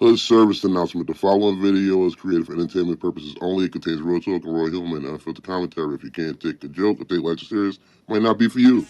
Hood service announcement. The following video is created for entertainment purposes only. It contains real talk and raw humor and unfiltered commentary. If you can't take a joke or take life serious, it might not be for you.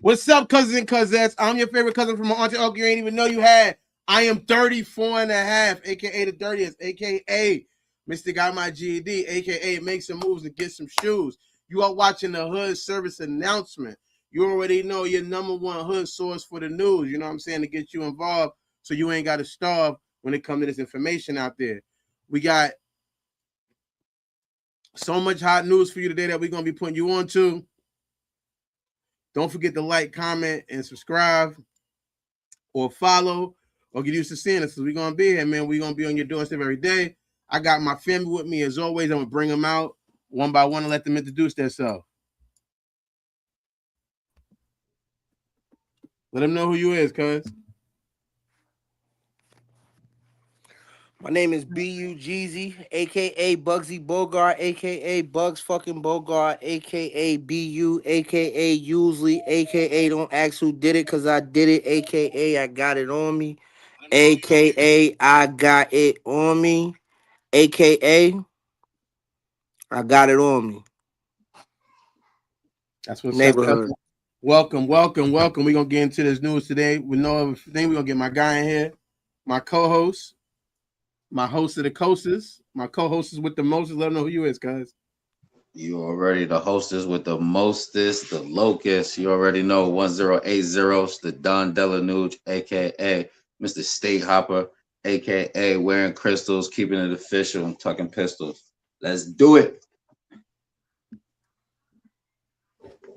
What's up, cousins and cousettes? I'm your favorite cousin from my auntie uncle you ain't even know you had. I am 34 and a half, aka the dirtiest, aka Mr. Got My GED, aka make some moves and get some shoes. You are watching the Hood Service Announcement. You already know your number one hood source for the news, you know what I'm saying, to get you involved so you ain't got to starve when it comes to this information out there. We got so much hot news for you today that we're going to be putting you on to. Don't forget to like, comment, and subscribe or follow or get used to seeing us. We're going to be here, man. We're going to be on your doorstep every day. I got my family with me as always. I'm going to bring them out one by one and let them introduce themselves. Let them know who you is, cuz. My name is B.U. Jeezy, a.k.a. Bugsy Bogart, a.k.a. Bugs fucking Bogart, a.k.a. B.U., a.k.a. Usually, a.k.a. Don't ask who did it because I did it, a.k.a. I got it on me, a.k.a. I got it on me, a.k.a. I got it on me. That's what's Neighborhood. up. Welcome. We're going to get into this news today. With no other thing, we're going to get my guy in here, my co-host. My host of the coasters, my co-host is with the mostest. Let them know who you is, guys. You already the hostess with the mostest, the locust. You already know 1080, the Don Delanuge, aka Mr. State Hopper, aka wearing crystals, keeping it official, and tucking pistols. Let's do it.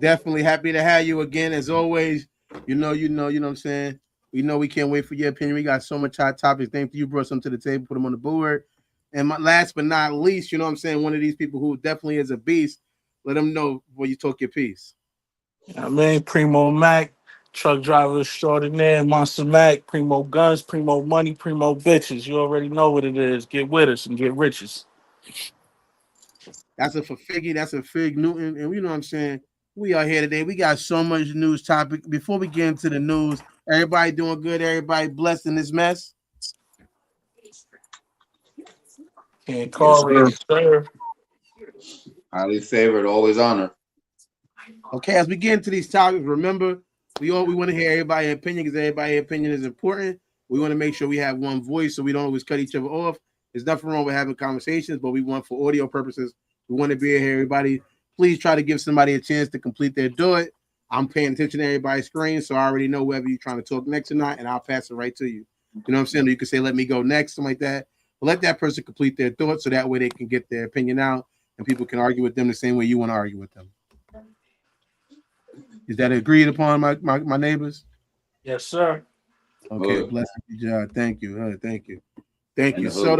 Definitely happy to have you again, as always. You know what I'm saying. We know we can't wait for your opinion. We got so much hot topics. Thank you. You brought some to the table, put them on the board. And last but not least, you know what I'm saying, one of these people who definitely is a beast, let them know when you talk your piece. I mean, Primo Mac, truck driver extraordinaire, Monster Mac, Primo Guns, Primo Money, Primo Bitches. You already know what it is. Get with us and get riches. That's a for Figgy. That's a Fig Newton. And you know what I'm saying? We are here today. We got so much news topic. Before we get into the news, everybody doing good? Everybody blessed in this mess? Can't call Yes, it, sir. Highly favored, always honored. Okay, as we get into these topics, remember, we want to hear everybody's opinion because everybody's opinion is important. We want to make sure we have one voice so we don't always cut each other off. There's nothing wrong with having conversations, but we want, for audio purposes, we want to be here. Everybody, please try to give somebody a chance to complete their do it. I'm paying attention to everybody's screen, so I already know whether you're trying to talk next or not, and I'll pass it right to you. You know what I'm saying? Or you can say, let me go next, something like that. But let that person complete their thought so that way they can get their opinion out and people can argue with them the same way you want to argue with them. Is that agreed upon, my neighbors? Yes, sir. Okay, Good. bless you, John. Thank you. Thank And you. the So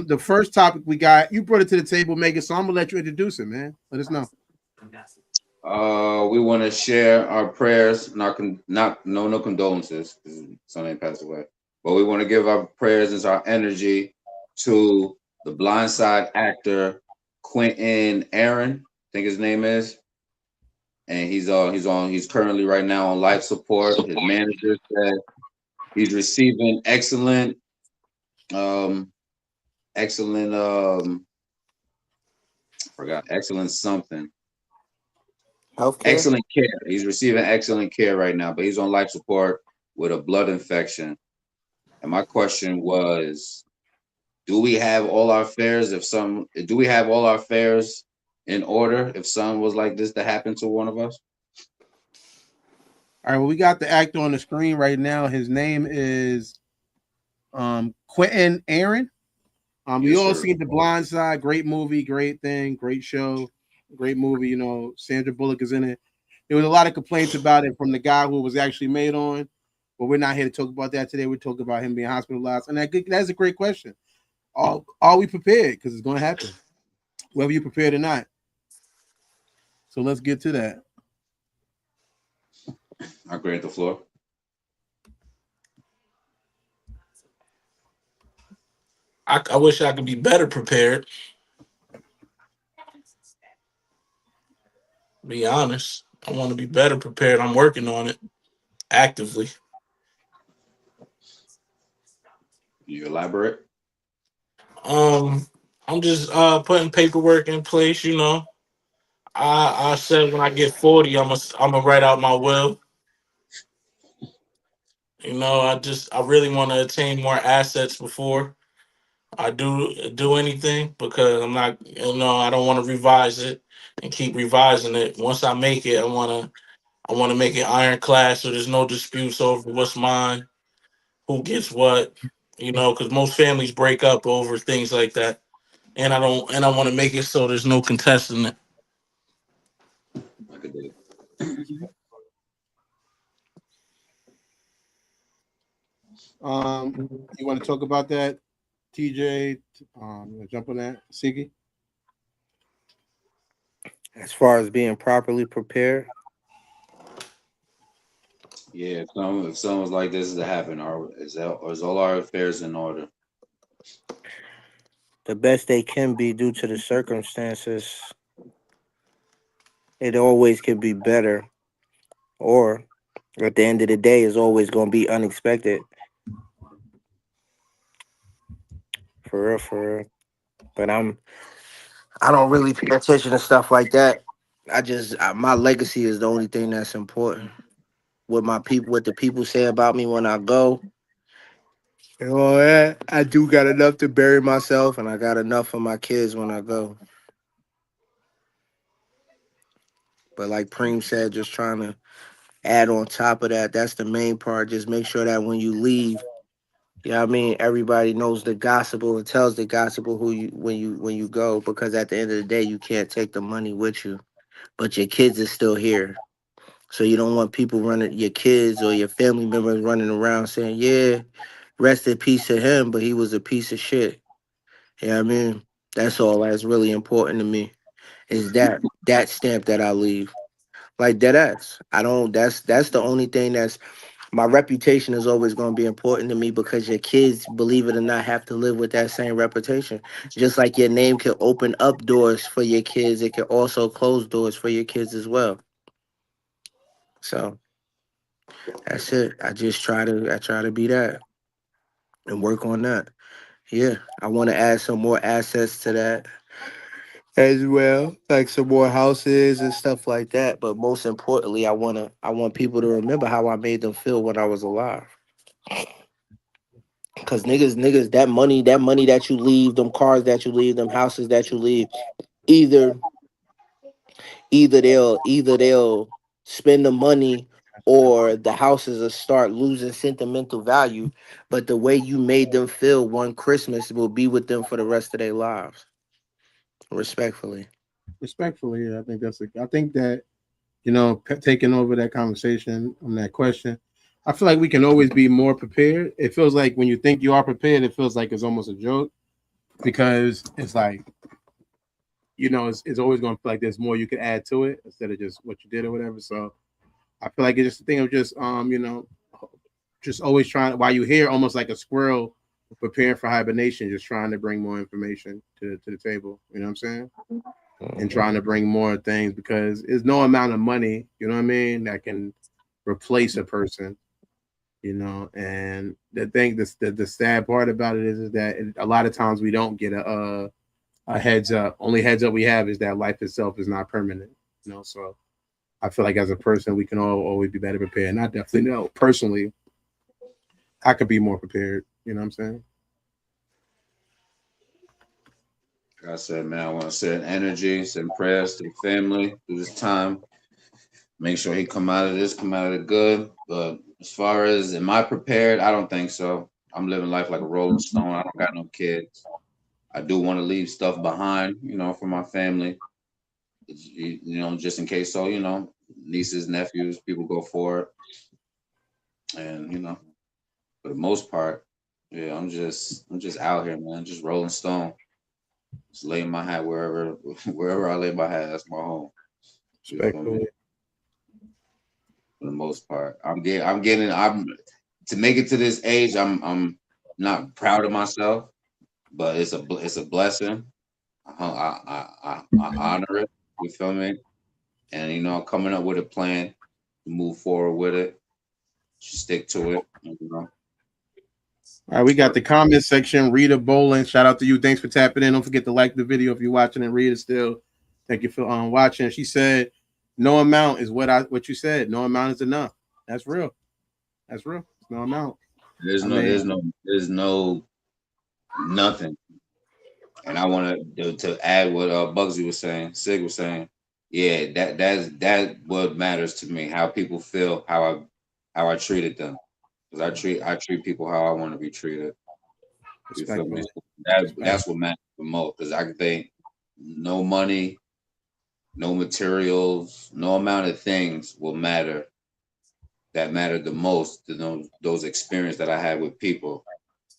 the first topic we got, you brought it to the table, Megan. So I'm gonna let you introduce it, man. Let us know. We want to share our prayers, no condolences, because somebody passed away. But we want to give our prayers and our energy to the blindside actor Quinton Aaron, I think his name is, and he's currently right now on life support. His manager said he's receiving excellent something. Healthcare. Excellent care. He's receiving excellent care right now, but he's on life support with a blood infection. And my question was, do we have all our affairs in order if something was like this to happen to one of us? All right, well, we got the actor on the screen right now. His name is Quinton Aaron. We all seen The Blind Side. Great movie, great thing, great show, great movie. You know, Sandra Bullock is in it. There was a lot of complaints about it from the guy who was actually made on, but we're not here to talk about that today. We're talking about him being hospitalized, and that's a great question. Are we prepared? Because it's going to happen, whether you're prepared or not. So let's get to that. I grant the floor. I wish I could be better prepared. Be honest. I want to be better prepared. I'm working on it actively. You elaborate? Um, I'm just putting paperwork in place. You know, I said when I get 40, I'm gonna write out my will. You know, I really want to attain more assets before I do anything because I'm not, you know, I don't want to revise it and keep revising it. Once I make it, I want to make it ironclad so there's no disputes over what's mine, who gets what, you know, because most families break up over things like that. And I want to make it so there's no contesting it. I could do it. You want to talk about that, TJ? You wanna jump on that, Siggy? As far as being properly prepared, Yeah, if someone's like this is to happen, is all our affairs in order? the best they can be due to the circumstances, it always could be better. Or at the end of the day, it's always going to be unexpected. For real, for real. But I don't really pay attention to stuff like that. My legacy is the only thing that's important. What the people say about me when I go, and all that. I do got enough to bury myself, and I got enough for my kids when I go. But like Preem said, just trying to add on top of that. That's the main part. Just make sure that when you leave, you know what I mean, everybody knows the gospel and tells the gospel who you when you go, because at the end of the day you can't take the money with you. But your kids are still here. So you don't want people running, your kids or your family members running around saying, yeah, rest in peace to him, but he was a piece of shit. You know what I mean? That's all that's really important to me. Is that stamp that I leave. Like dead ass. I don't that's the only thing that's my reputation is always going to be important to me, because your kids, believe it or not, have to live with that same reputation. Just like your name can open up doors for your kids, it can also close doors for your kids as well. So that's it. I try to be that and work on that. Yeah, I want to add some more assets to that as well, like some more houses and stuff like that. But most importantly, I want people to remember how I made them feel when I was alive. Cause niggas, that money that you leave, them cars that you leave, them houses that you leave, either either they'll spend the money, or the houses will start losing sentimental value. But the way you made them feel one Christmas will be with them for the rest of their lives. Respectfully. Respectfully, yeah, I think I think that, taking over that conversation on that question, I feel like we can always be more prepared. It feels like when you think you are prepared, it feels like it's almost a joke, because it's like, it's always going to feel like there's more you could add to it instead of just what you did or whatever. So I feel like it's just a thing of just, just always trying, while you hear almost like a squirrel preparing for hibernation, just trying to bring more information to the table. You know what I'm saying? And trying to bring more things, because there's no amount of money, you know what I mean, that can replace a person, And the thing, the sad part about it is that a lot of times we don't get a heads up. Only heads up we have is that life itself is not permanent, So I feel like as a person, we can all always be better prepared. And I definitely know personally, I could be more prepared. You know what I'm saying? Like I said, man, I want to send energy, send prayers to the family through this time. Make sure he come out of this, come out of it good. But as far as am I prepared, I don't think so. I'm living life like a rolling stone. I don't got no kids. I do want to leave stuff behind, for my family. Just in case. So, nieces, nephews, people go for it. And, for the most part, yeah, I'm just out here, man. Just rolling stone. Just laying my hat wherever wherever I lay my hat. That's my home. You feel me? Respectfully. for the most part. I'm to make it to this age. I'm not proud of myself, but it's a blessing. I honor it. You feel me? And coming up with a plan to move forward with it, stick to it. All right, we got the comment section. Rita Bowling, shout out to you. Thanks for tapping in. Don't forget to like the video if you're watching and Rita still. Thank you for watching. She said, "No amount is what you said. No amount is enough." That's real. That's real. No amount. There's no nothing. And I want to add what Bugsy was saying, Sig was saying. Yeah, that's what matters to me. How people feel, how I treated them, because I treat people how I want to be treated. You feel me? That's what matters the most. Because I think no money, no materials, no amount of things will matter. That mattered the most to those experiences that I had with people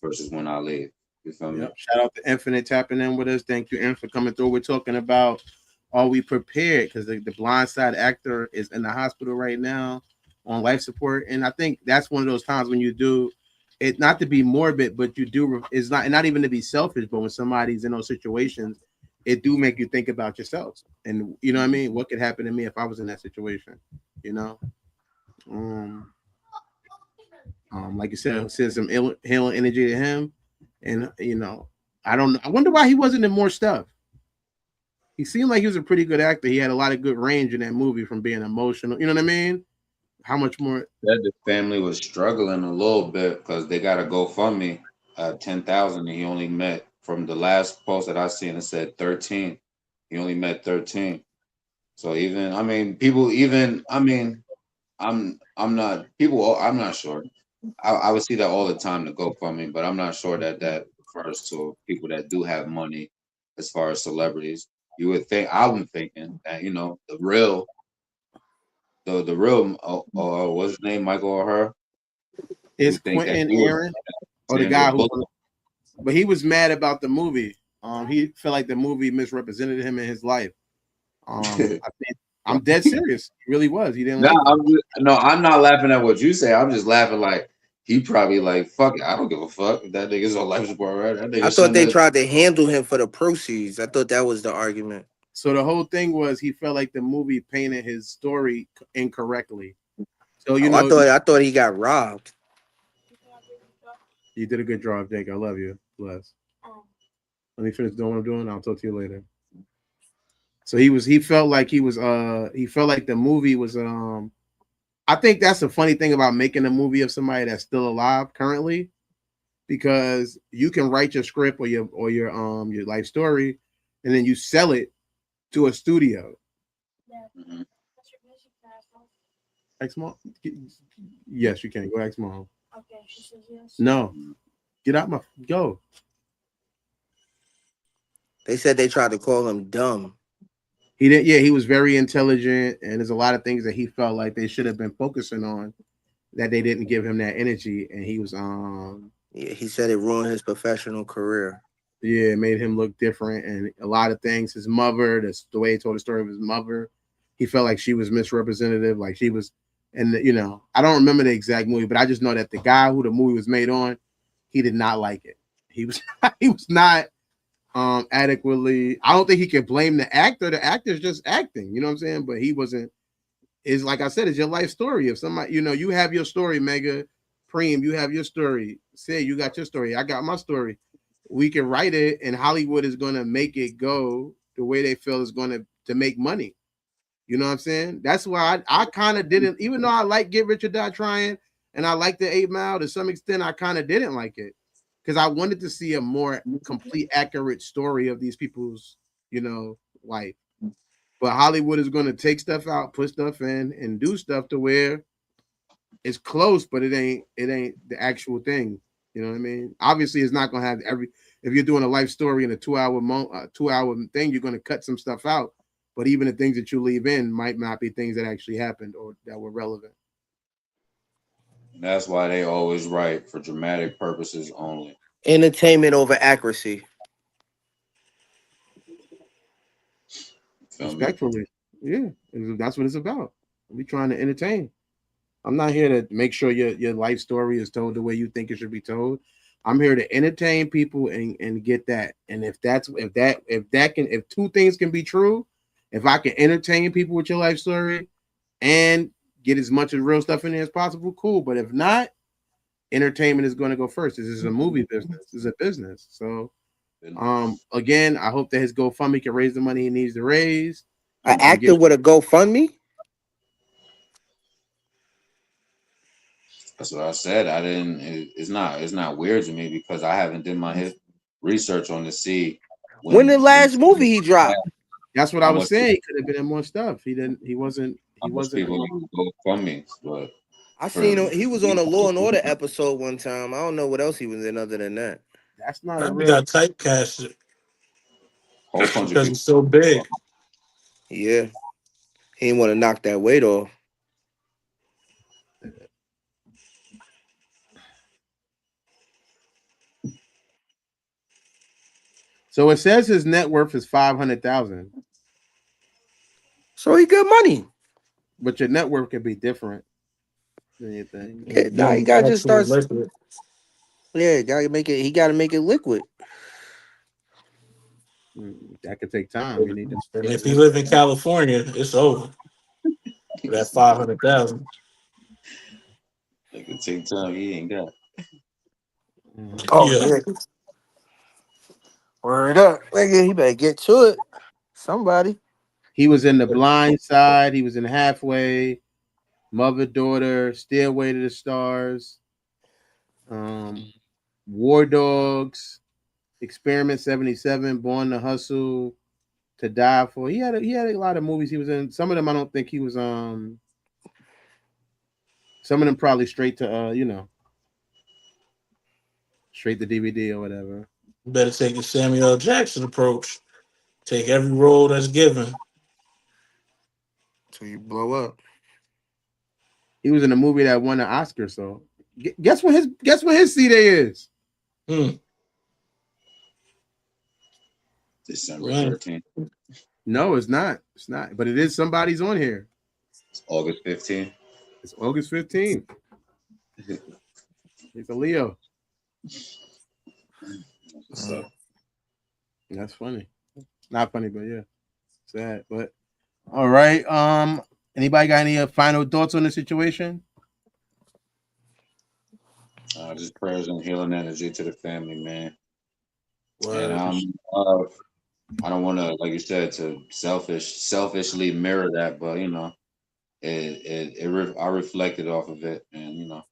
versus when I leave. You feel me? Shout out to Infinite tapping in with us. Thank you, Inf, for coming through. We're talking about are we prepared? Because the blindside actor is in the hospital right now on life support. And I think that's one of those times when you do it, not to be morbid, but you do, it's not even to be selfish, but when somebody's in those situations, it do make you think about yourself. And you know what I mean? What could happen to me if I was in that situation? You know? Like you said, send some healing energy to him. And I don't know. I wonder why he wasn't in more stuff. He seemed like he was a pretty good actor. He had a lot of good range in that movie from being emotional. You know what I mean? How much more? The family was struggling a little bit because they got a GoFundMe 10,000, and he only met, from the last post that I seen, it said 13. He only met 13. So I'm not sure. I would see that all the time to GoFundMe, but I'm not sure that refers to people that do have money as far as celebrities. You would think, I'm thinking that, the real, what's his name, Michael or her? It's Quinton Aaron, or the guy who, but he was mad about the movie. He felt like the movie misrepresented him in his life. I think I'm dead serious. He really was. He didn't. I'm not laughing at what you say. I'm just laughing like he probably like, fuck it, I don't give a fuck. That nigga's on life support, right? That nigga I thought they tried to handle him for the proceeds. I thought that was the argument. So the whole thing was he felt like the movie painted his story incorrectly. So I thought he got robbed. You did a good job, Jake. I love you. Bless. Let me finish doing what I'm doing. I'll talk to you later. So he felt like the movie was I think that's the funny thing about making a movie of somebody that's still alive currently, because you can write your script or your life story and then you sell it to a studio. Mm-hmm. Ex mom? Yes, you can. Go ex mom. Okay, she says yes. No. Get out go. They said they tried to call him dumb. He didn't. Yeah, he was very intelligent, and there's a lot of things that he felt like they should have been focusing on that they didn't give him that energy, and he was Yeah, he said it ruined his professional career. Yeah, it made him look different, and a lot of things. His mother, the way he told the story of his mother, he felt like she was misrepresentative, like she was. And I don't remember the exact movie, but I just know that the guy who the movie was made on, he did not like it. He was not adequately. I don't think he could blame the actor. The actor's just acting, you know what I'm saying? But he wasn't. Is like I said, it's your life story. If somebody, you have your story, Mega Preem, you have your story. Say you got your story. I got my story. We can write it, and Hollywood is going to make it go the way they feel is going to make money. You know what I'm saying? That's why I kind of didn't, even though I like Get Rich or Die Trying and I like the 8 Mile to some extent, I kind of didn't like it because I wanted to see a more complete, accurate story of these people's, life. But Hollywood is going to take stuff out, put stuff in, and do stuff to where it's close, but it ain't the actual thing. You know what I mean? Obviously, it's not going to have if you're doing a life story in a 2-hour thing, you're going to cut some stuff out. But even the things that you leave in might not be things that actually happened or that were relevant. That's why they always write for dramatic purposes only. Entertainment over accuracy. Respectfully. Yeah. That's what it's about. We trying to entertain. I'm not here to make sure your life story is told the way you think it should be told. I'm here to entertain people and get that. And if two things can be true, if I can entertain people with your life story and get as much of real stuff in there as possible, cool. But if not, entertainment is going to go first. This is a movie business. This is a business. So again, I hope that his GoFundMe can raise the money he needs to raise. An actor with a GoFundMe? That's what I said. I didn't. It's not weird to me because I haven't done my research on to see when the last movie he dropped. That's what I was saying. He could have been in more stuff. He didn't. He wasn't. He wasn't. People go from me, but I seen him. He was on a Law and Order episode one time. I don't know what else he was in other than that. That's not a We real. got typecasted because he's so big. Yeah, he didn't want to knock that weight off. So it says his net worth is $500,000. So he good money. But your net worth can be different than you think. Yeah, nah, he gotta just start. Yeah, gotta make it. He gotta make it liquid. That could take time. You need to. And if he live in California, it's over. That 500,000. It could take time. He ain't got. Oh yeah. Word up, nigga. He better get to it. Somebody. He was in The Blind Side. He was in Halfway, Mother Daughter, Stairway to the Stars, War Dogs, Experiment 77, Born to Hustle, To Die For. He had a lot of movies he was in. Some of them I don't think he was some of them probably straight to straight to DVD or whatever. You better take the Samuel L. Jackson approach. Take every role that's given. Till you blow up. He was in a movie that won an Oscar. So guess what his C-Day is? December 13th. No, it's not. It's not. But it is somebody's on here. It's August 15th. It's August 15th. He's a Leo. That's funny. Not funny, but yeah. Sad. But all right. Anybody got any final thoughts on the situation? Just prayers and healing energy to the family, man. Word. And I don't want to, like you said, to selfishly mirror that, but you know, I reflected off of it, and you know,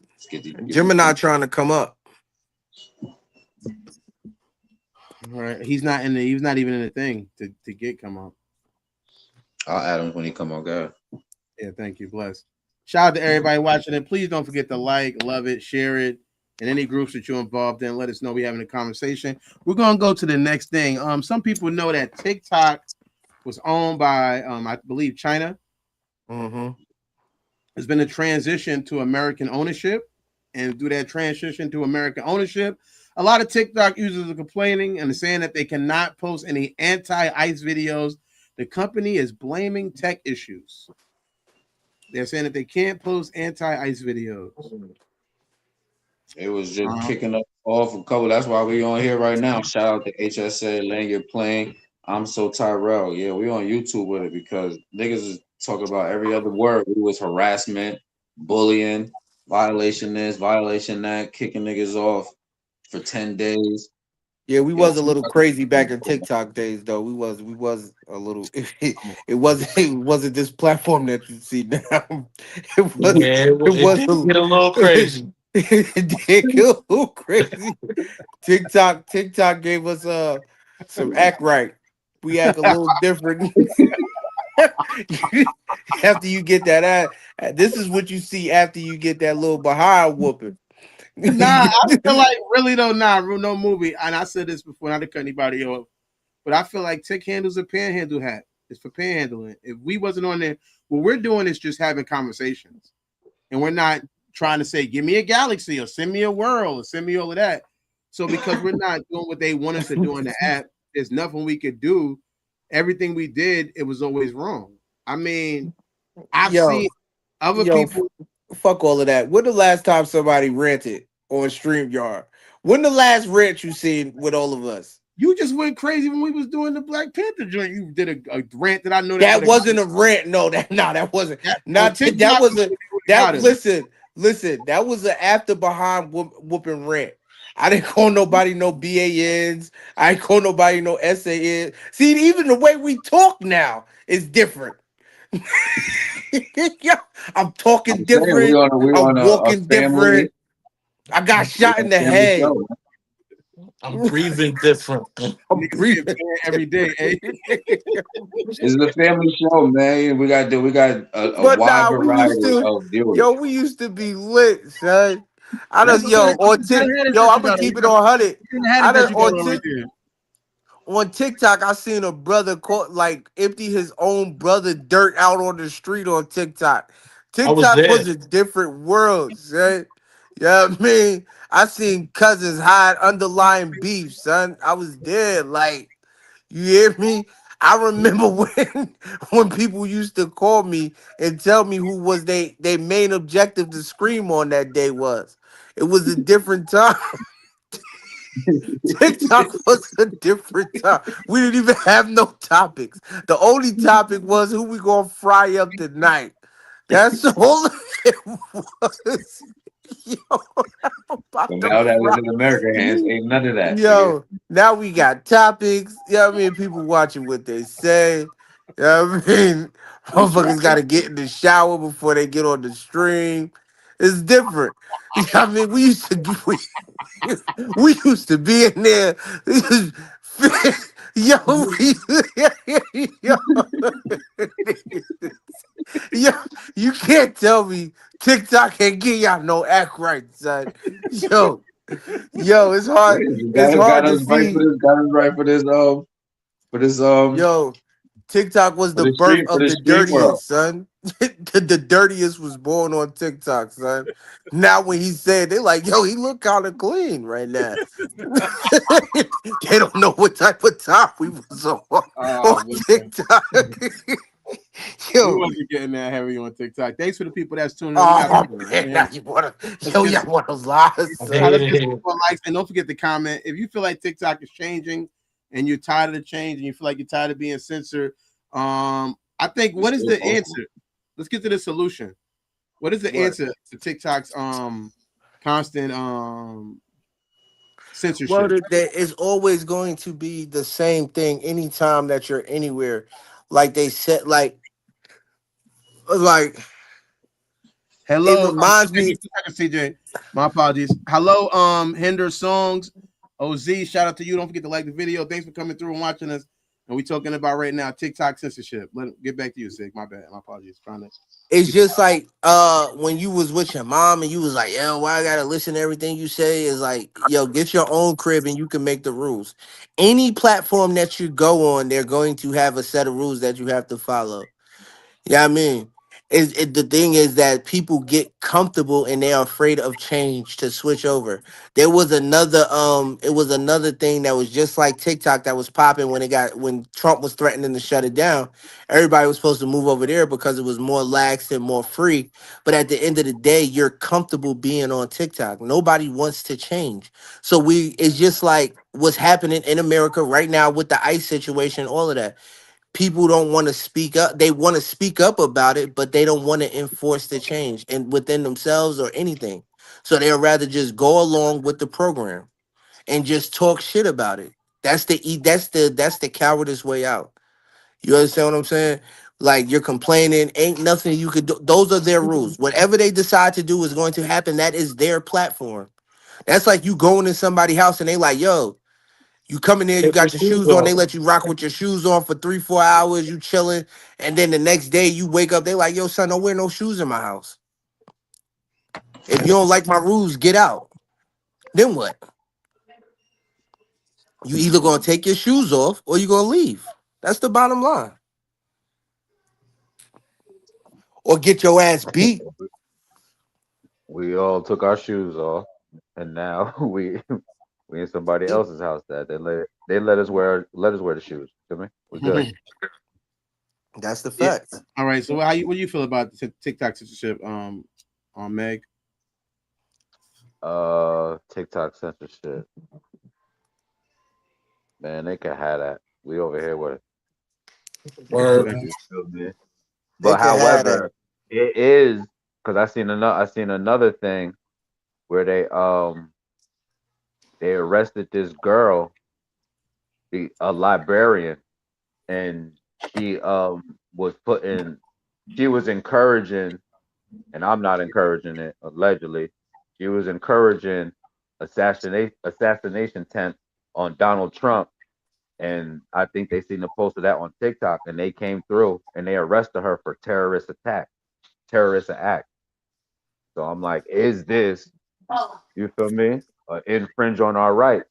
let's get Gemini trying to come up. All right, he's not even in the thing to get come up. I'll add him when he come on, God. Yeah, thank you, bless. Shout out to everybody watching it. Please don't forget to like, love it, share it, and any groups that you're involved in. Let us know we're having a conversation. We're gonna go to the next thing. Some people know that TikTok was owned by I believe China. Mm-hmm. There's been a transition to American ownership, and through that transition to American ownership, a lot of TikTok users are complaining and saying that they cannot post any anti-ICE videos. The company is blaming tech issues. They're saying that they can't post anti-ICE videos. It was just kicking up off a couple. That's why we on here right now. Shout out to HSA, Laying Your Plane. I'm so Tyrell. Yeah, we on YouTube with it because niggas is talking about every other word. It was harassment, bullying, violation this, violation that, kicking niggas off for 10 days. Yeah, we was a little crazy back in TikTok days, though. We was a little. It wasn't this platform that you see now. It was get a little crazy. It did get a little crazy. TikTok gave us some act right. We act a little different. After you get that this is what you see after you get that little behind whooping. Nah, I feel like really though, no movie. And I said this before, not to cut anybody off, but I feel like Tick handles a panhandle hat. It's for panhandling. If we wasn't on there, what we're doing is just having conversations, and we're not trying to say, "Give me a galaxy" or "Send me a world" or "Send me all of that." So because we're not doing what they want us to do on the app, there's nothing we could do. Everything we did, it was always wrong. I mean, I've seen Other Yo, people, fuck all of that. When the last time somebody ranted on StreamYard? When the last rant you seen with all of us? you just went crazy when we was doing the Black Panther joint. You did a rant that I know that would That have wasn't a rant. No, that wasn't. that on Not that. That TikTok. was It a would have that. got him. Listen. That was an after behind whooping rant. I didn't call nobody no BANs. I ain't call nobody no SANs. See, even the way we talk now is different. Yeah, I'm talking I'm saying we different. on a we I'm on a walking family different. I got we shot on in a the family head. show. I'm breathing different. I'm Niggas get breathing. banned every day. Eh? This is a family show, man. We got a But wide nah, we used variety to, of viewers. yo, we used to be lit, son. I That's don't, okay. yo, on You gotta have it yo, that I'm you gonna got on. keep it on 100. You gotta have I it that done you got on right there. on TikTok, I seen a brother caught like empty his own brother dirt out on the street on TikTok. I was TikTok there. was a different world, son. Yeah, I mean, I seen cousins hide underlying beef, son. I was there, like. You hear me? I remember when people used to call me and tell me who was they main objective to scream on that day was. It was a different time. TikTok was a different time. We didn't even have no topics. The only topic was who we gonna fry up tonight. That's all it was. Yo, I'm about So to now that fry. it's in American hands, ain't none of that, nigga. Yo, now we got topics. You know what I mean? People watching what they say. You know what I mean? That's right. Motherfuckers got to get in the shower before they get on the stream. It's different. You know what I mean? We used to be in there. Yo, yo, yo, you can't tell me TikTok can't get y'all no act right, son. Yo, yo, it's hard. It's Got hard to us right for see. this. Got us right for this Yo, TikTok was for the this birth stream for of this the stream world. dirtiest, son. The dirtiest was born on TikTok, son. Now when he said, they like, yo, he look kind of clean right now. They don't know what type of top we was on Oh man, TikTok. we Yo, wasn't getting that heavy on TikTok. Thanks for the people that's tuning in. We got oh some, man, now man. you wanna, Let's yo, get y'all wanna lie, I son. let's hated get some it. more likes and don't forget to comment if you feel like TikTok is changing and you're tired of the change and you feel like you're tired of being censored. I think It's what is still the posting. answer? Let's get to the solution. What is the What? answer to TikTok's constant Well, censorship? there is always going to be the same thing anytime that you're anywhere. Like they said, like it Hello, reminds CJ, give me. me 2 seconds, CJ. My apologies. Hello, Hinder Songs. OZ, shout out to you. Don't forget to like the video. Thanks for coming through and watching us. And we talking about right now TikTok censorship. Get back to you, Sig. My bad. My apologies. Trying to It's get you. just like when you was with your mom and you was like, yo, why I gotta listen to everything you say? Is like, yo, get your own crib and you can make the rules. Any platform that you go on, they're going to have a set of rules that you have to follow. Yeah, I mean, the thing is that people get comfortable and they're afraid of change to switch over. There was another it was another thing that was just like TikTok that was popping when Trump was threatening to shut it down. Everybody was supposed to move over there because it was more lax and more free. But at the end of the day, you're comfortable being on TikTok. Nobody wants to change. So it's just like what's happening in America right now with the ICE situation, all of that. People don't want to speak up. They want to speak up about it, but they don't want to enforce the change and within themselves or anything. So they'll rather just go along with the program and just talk shit about it. That's the cowardice way out. You understand what I'm saying? Like you're complaining, ain't nothing you could do. Those are their rules. Whatever they decide to do is going to happen. That is their platform. That's like you going in somebody's house and they like, yo, you come in there, you Take your got your shoes shoes on, they off. let you rock with your shoes on for 3-4 hours, you chilling, and then the next day you wake up, they like, yo, son, don't wear no shoes in my house. If you don't like my rules, get out. Then what? You either gonna take your shoes off or you gonna leave. That's the bottom line. Or get your ass beat. We all took our shoes off, and now we in somebody else's house that they let us wear the shoes. Feel me? We good. That's the Yeah. fact. All right. So what do you feel about the TikTok censorship? On Meg. TikTok censorship. Man, they can have that. We over here with it. Word. You feel me? They But can have that. however, it is because I seen another thing where they arrested this girl, a librarian, and she she was encouraging, and I'm not encouraging it, allegedly. She was encouraging assassination attempt on Donald Trump. And I think they seen the post of that on TikTok, and they came through and they arrested her for terrorist act. So I'm like, is this, you feel me, infringe on our rights?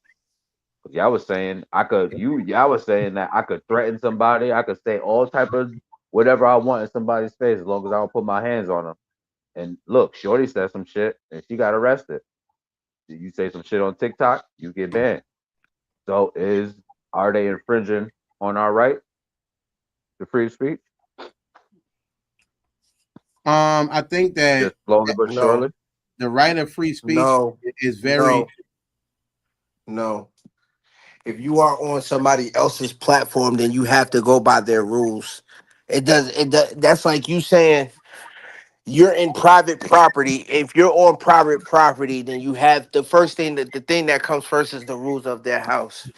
Because y'all was saying y'all was saying that I could threaten somebody, I could say all type of whatever I want in somebody's face as long as I don't put my hands on them. And look, Shorty said some shit and she got arrested. You say some shit on TikTok, you get banned. So are they infringing on our right to free speech? I think that Just slowly but No, surely. the right of free speech no, is very. no. If you are on somebody else's platform, then you have to go by their rules. That's like you saying you're in private property. If you're on private property, then you have the first thing the thing that comes first is the rules of their house.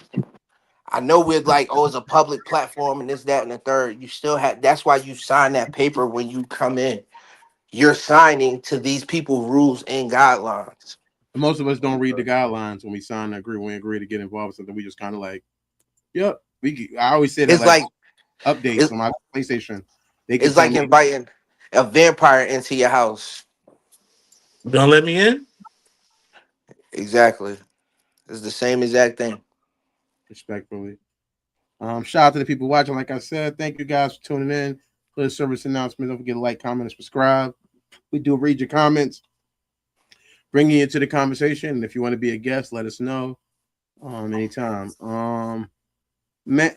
I know we're like, oh, it's a public platform and this, that, and the third. You still have that's why you sign that paper when you come in. You're signing to these people rules and guidelines. Most of us don't read the guidelines when we sign the agree. When we agree to get involved with something, we just kind of like, yep. I always say that It's like like updates it's, on my PlayStation. They can it's tell like me inviting a vampire into your house. Don't let me in. Exactly. It's the same exact thing. respectfully. Shout out to the people watching. Like I said, thank you guys for tuning in for the service announcement. Don't forget to like, comment, and subscribe. We do read your comments, bring you into the conversation. And if you want to be a guest, let us know anytime. Matt,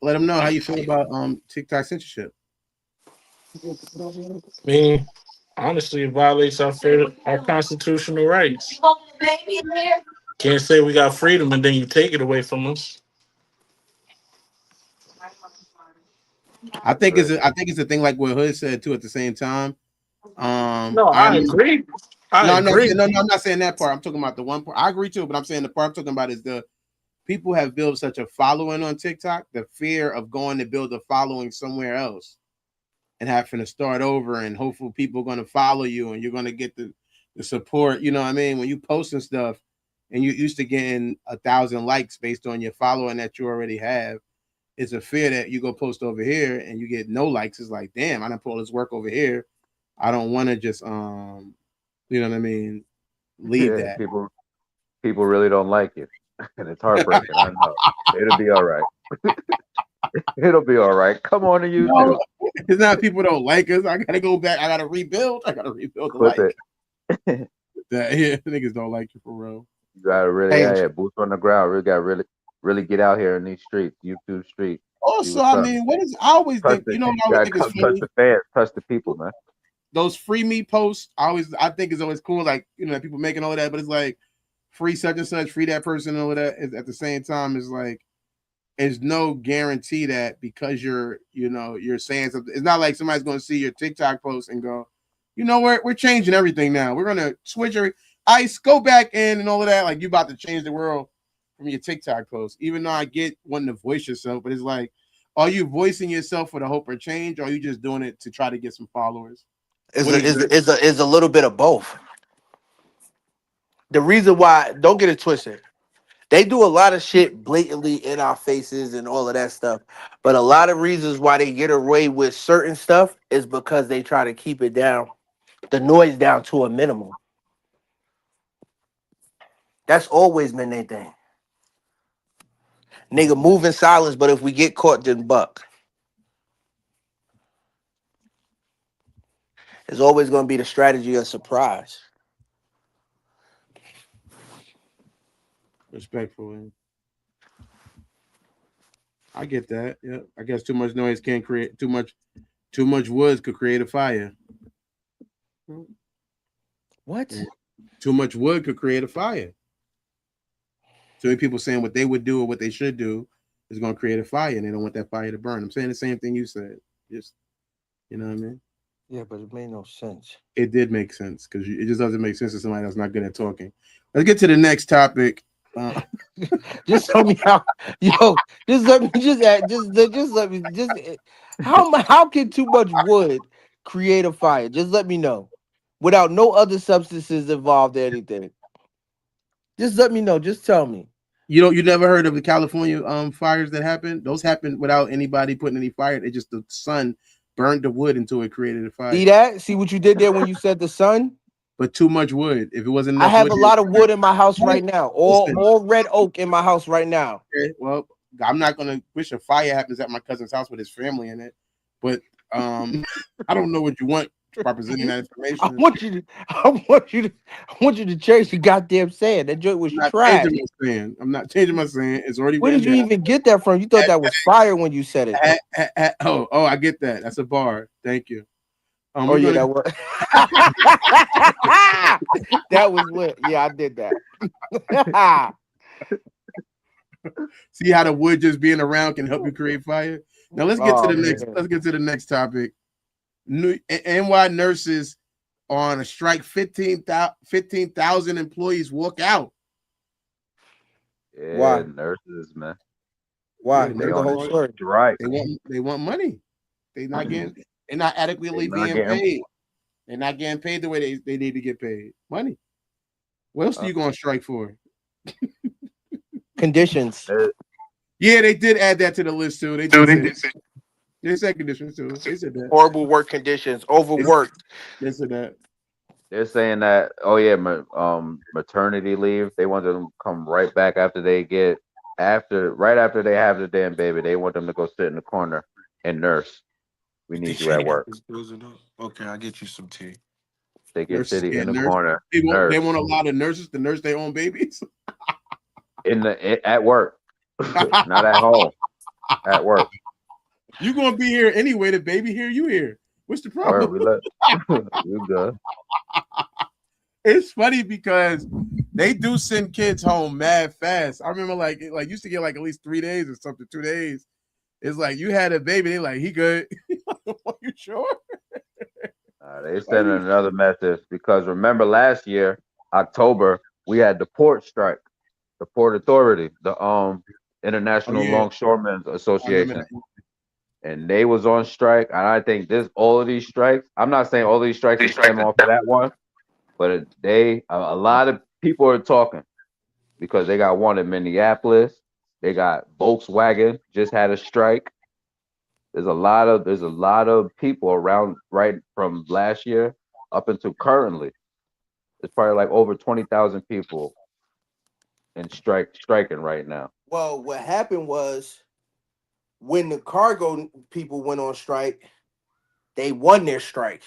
let them know how you feel about TikTok censorship. I mean, honestly, it violates our constitutional rights. Can't say we got freedom and then you take it away from us. I think it's a thing like what Hood said too. At the same time, No, I agree. I agree. no, I'm not saying that part. I'm talking about the one part. I agree too, but I'm saying the part I'm talking about is the people have built such a following on TikTok. The fear of going to build a following somewhere else and having to start over, and hopefully people are going to follow you and you're going to get the support. You know what I mean? When you posting stuff and you're used to getting 1,000 likes based on your following that you already have, it's a fear that you go post over here and you get no likes. It's like, damn, I done put all this work over here. I don't want to just you know what I mean, leave Yeah, that. people really don't like you. And it's heartbreaking. I know. It'll be all right. It'll be all right. Come on to No, YouTube. it's not people don't like us. I gotta go back. I gotta rebuild. I gotta rebuild the Clip like. it. That yeah, niggas don't like you for real. You gotta really, Hey, yeah, boots on the ground. Really gotta really get out here in these streets, YouTube streets. See Also, what's I up. mean, what is I always Touch think, the, you know what I you always gotta think is come touch funny? the fans, touch the people, man. Those free me posts, I think is always cool, like you know, people making all of that, but it's like free such and such, free that person, and all of that. At the same time, it's like there's no guarantee that because you're saying something. It's not like somebody's going to see your TikTok post and go, you know, we're changing everything now. We're gonna switch ice, go back in, and all of that. Like you about to change the world from your TikTok post. Even though I get wanting to voice yourself, but it's like, are you voicing yourself for the hope or change, or are you just doing it to try to get some followers? is What a, do you? is a little bit of both. The reason why, don't get it twisted. They do a lot of shit blatantly in our faces and all of that stuff. But a lot of reasons why they get away with certain stuff is because they try to keep it down, the noise down to a minimum. That's always been their thing. Nigga, move in silence, but if we get caught, then buck. It's always going to be the strategy of surprise. Respectfully. I get that. Yeah, I guess too much noise can create too much. Too much wood could create a fire. What? Too much wood could create a fire. Too many people saying what they would do or what they should do is going to create a fire, and they don't want that fire to burn. I'm saying the same thing you said. Just, you know what I mean? Yeah, but it made no sense. It did make sense because it just doesn't make sense to somebody that's not good at talking. Let's get to the next topic. Just tell me how, yo. Just let me just let me just. How can too much wood create a fire? Just let me know, without no other substances involved or anything. Just let me know. Just tell me. You never heard of the California fires that happened? Those happened without anybody putting any fire. It just the sun burned the wood until it created a fire. See that? See what you did there when you said the sun? But too much wood. If it wasn't I enough have wood, a lot of wood in my house right listen, now. All red oak in my house right now. okay, well, I'm not gonna wish a fire happens at my cousin's house with his family in it. But I don't know what you want by presenting that I information. want you to, I want you to, I want you to change the goddamn saying. That joint was I'm not trash. changing my saying. I'm not changing my saying. It's already Where did written you down. even get that from? You thought that was fire when you said it. Oh, I get that. That's a bar. Thank you. Oh We're yeah, gonna that was that was lit. Yeah, I did that. see how the wood just being around can help you create fire. Now let's get to Oh the next. man. Let's get to the next topic. NY nurses on a strike. 15,000 employees walk out. Yeah, Why? nurses, man. Why? Yeah, Give me They the on whole a story. strike. they want money. They not getting. They're not They adequately not being getting. paid. They're not getting paid the way they need to get paid. Money. What else are you going to strike for? Conditions. Yeah, they did add that to the list too. They did say they said conditions too. They said that. Horrible work conditions. They, Overworked. they said that. They're saying that, oh yeah, maternity leave. They want them to come right back after they get right after they have the damn baby. They want them to go sit in the corner and nurse. We They need you say at that work. this goes enough. Okay, I'll get you some tea. They get Nurses city in getting the nurse. corner, They nurse won't allow the nurses to nurse their own babies. at work, not at home, at work. You gonna be here anyway. The baby here, you here. What's the Where problem? we let you good. It's funny because they do send kids home mad fast. I remember like used to get like at least 3 days or something, 2 days. It's like you had a baby, they like he good. Are you sure? They sending another message because remember last year, October, we had the port strike, the Port Authority, the Oh International yeah, Longshoremens I remember Association, that. and they was on strike. And I think all of these strikes. I'm not saying all these strikes is stem off of that one, but a lot of people are talking because they got one in Minneapolis. They got Volkswagen just had a strike. There's a lot of people around right from last year up until currently. It's probably like over 20,000 people in striking right now. Well, what happened was when the cargo people went on strike, they won their strike.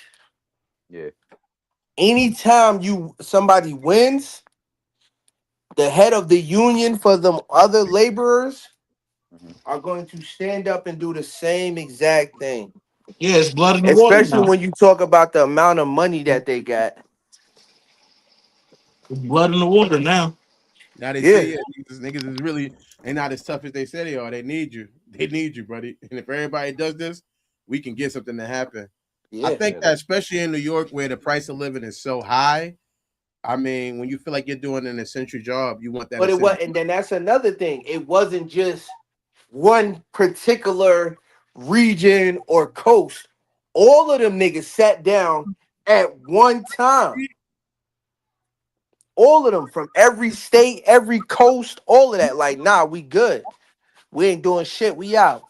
Yeah. Anytime somebody wins, the head of the union for them other laborers Hmm. are going to stand up and do the same exact thing. Yeah, it's blood in the water Especially now. when you talk about the amount of money that they got. It's blood in the water now. Now they Yeah, say yeah, niggas is really they not as tough as they say they are. They need you. They need you, buddy. And if everybody does this, we can get something to happen. I yeah. think Yeah. that especially in New York where the price of living is so high, I mean, when you feel like you're doing an essential job, you want that But it was, essential. and then that's another thing. It wasn't just one particular region or coast. All of them niggas sat down at one time. All of them from every state, every coast, all of that. Like, nah, we good. We ain't doing shit. We out.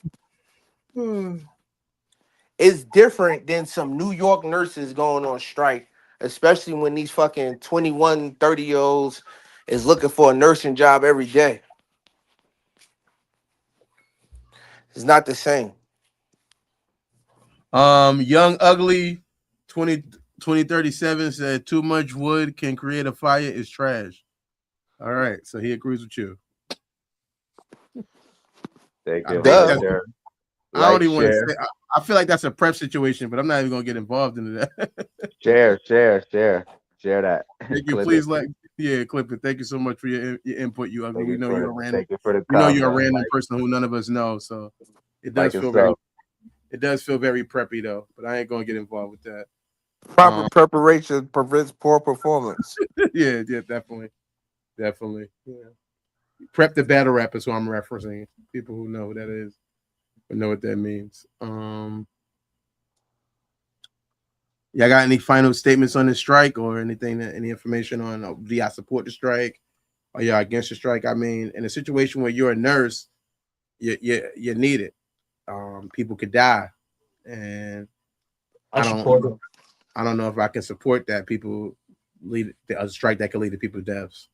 It's different than some New York nurses going on strike, especially when these fucking 21, 30-year-olds is looking for a nursing job every day. It's not the same. Young Ugly 2037 said too much wood can create a fire is trash. All right, so he agrees with you. Thank I you. think Like, Duh. that's. share, I don't like, even want to share, say. I feel like that's a prep situation, but I'm not even gonna get involved into that. share, share, share, share that. Thank you. Clip it. Please, clip it. Thank you so much for your input. You, we know you're a random. Thank you for the We know you're a comment. random person who none of us know. So it Like does and feel very. sub. It does feel very preppy though, but I ain't gonna get involved with that. Proper preparation prevents poor performance. Yeah, definitely. Yeah. Prep the battle rap is who I'm referencing. People who know who that is, or know what that means. Y'all got any final statements on the strike or anything? Any information on do y'all support the strike? Are y'all against the strike? I mean, in a situation where you're a nurse, you need it. People could die, and I I support it. don't know if I can support that. People lead a strike that could lead to people's deaths.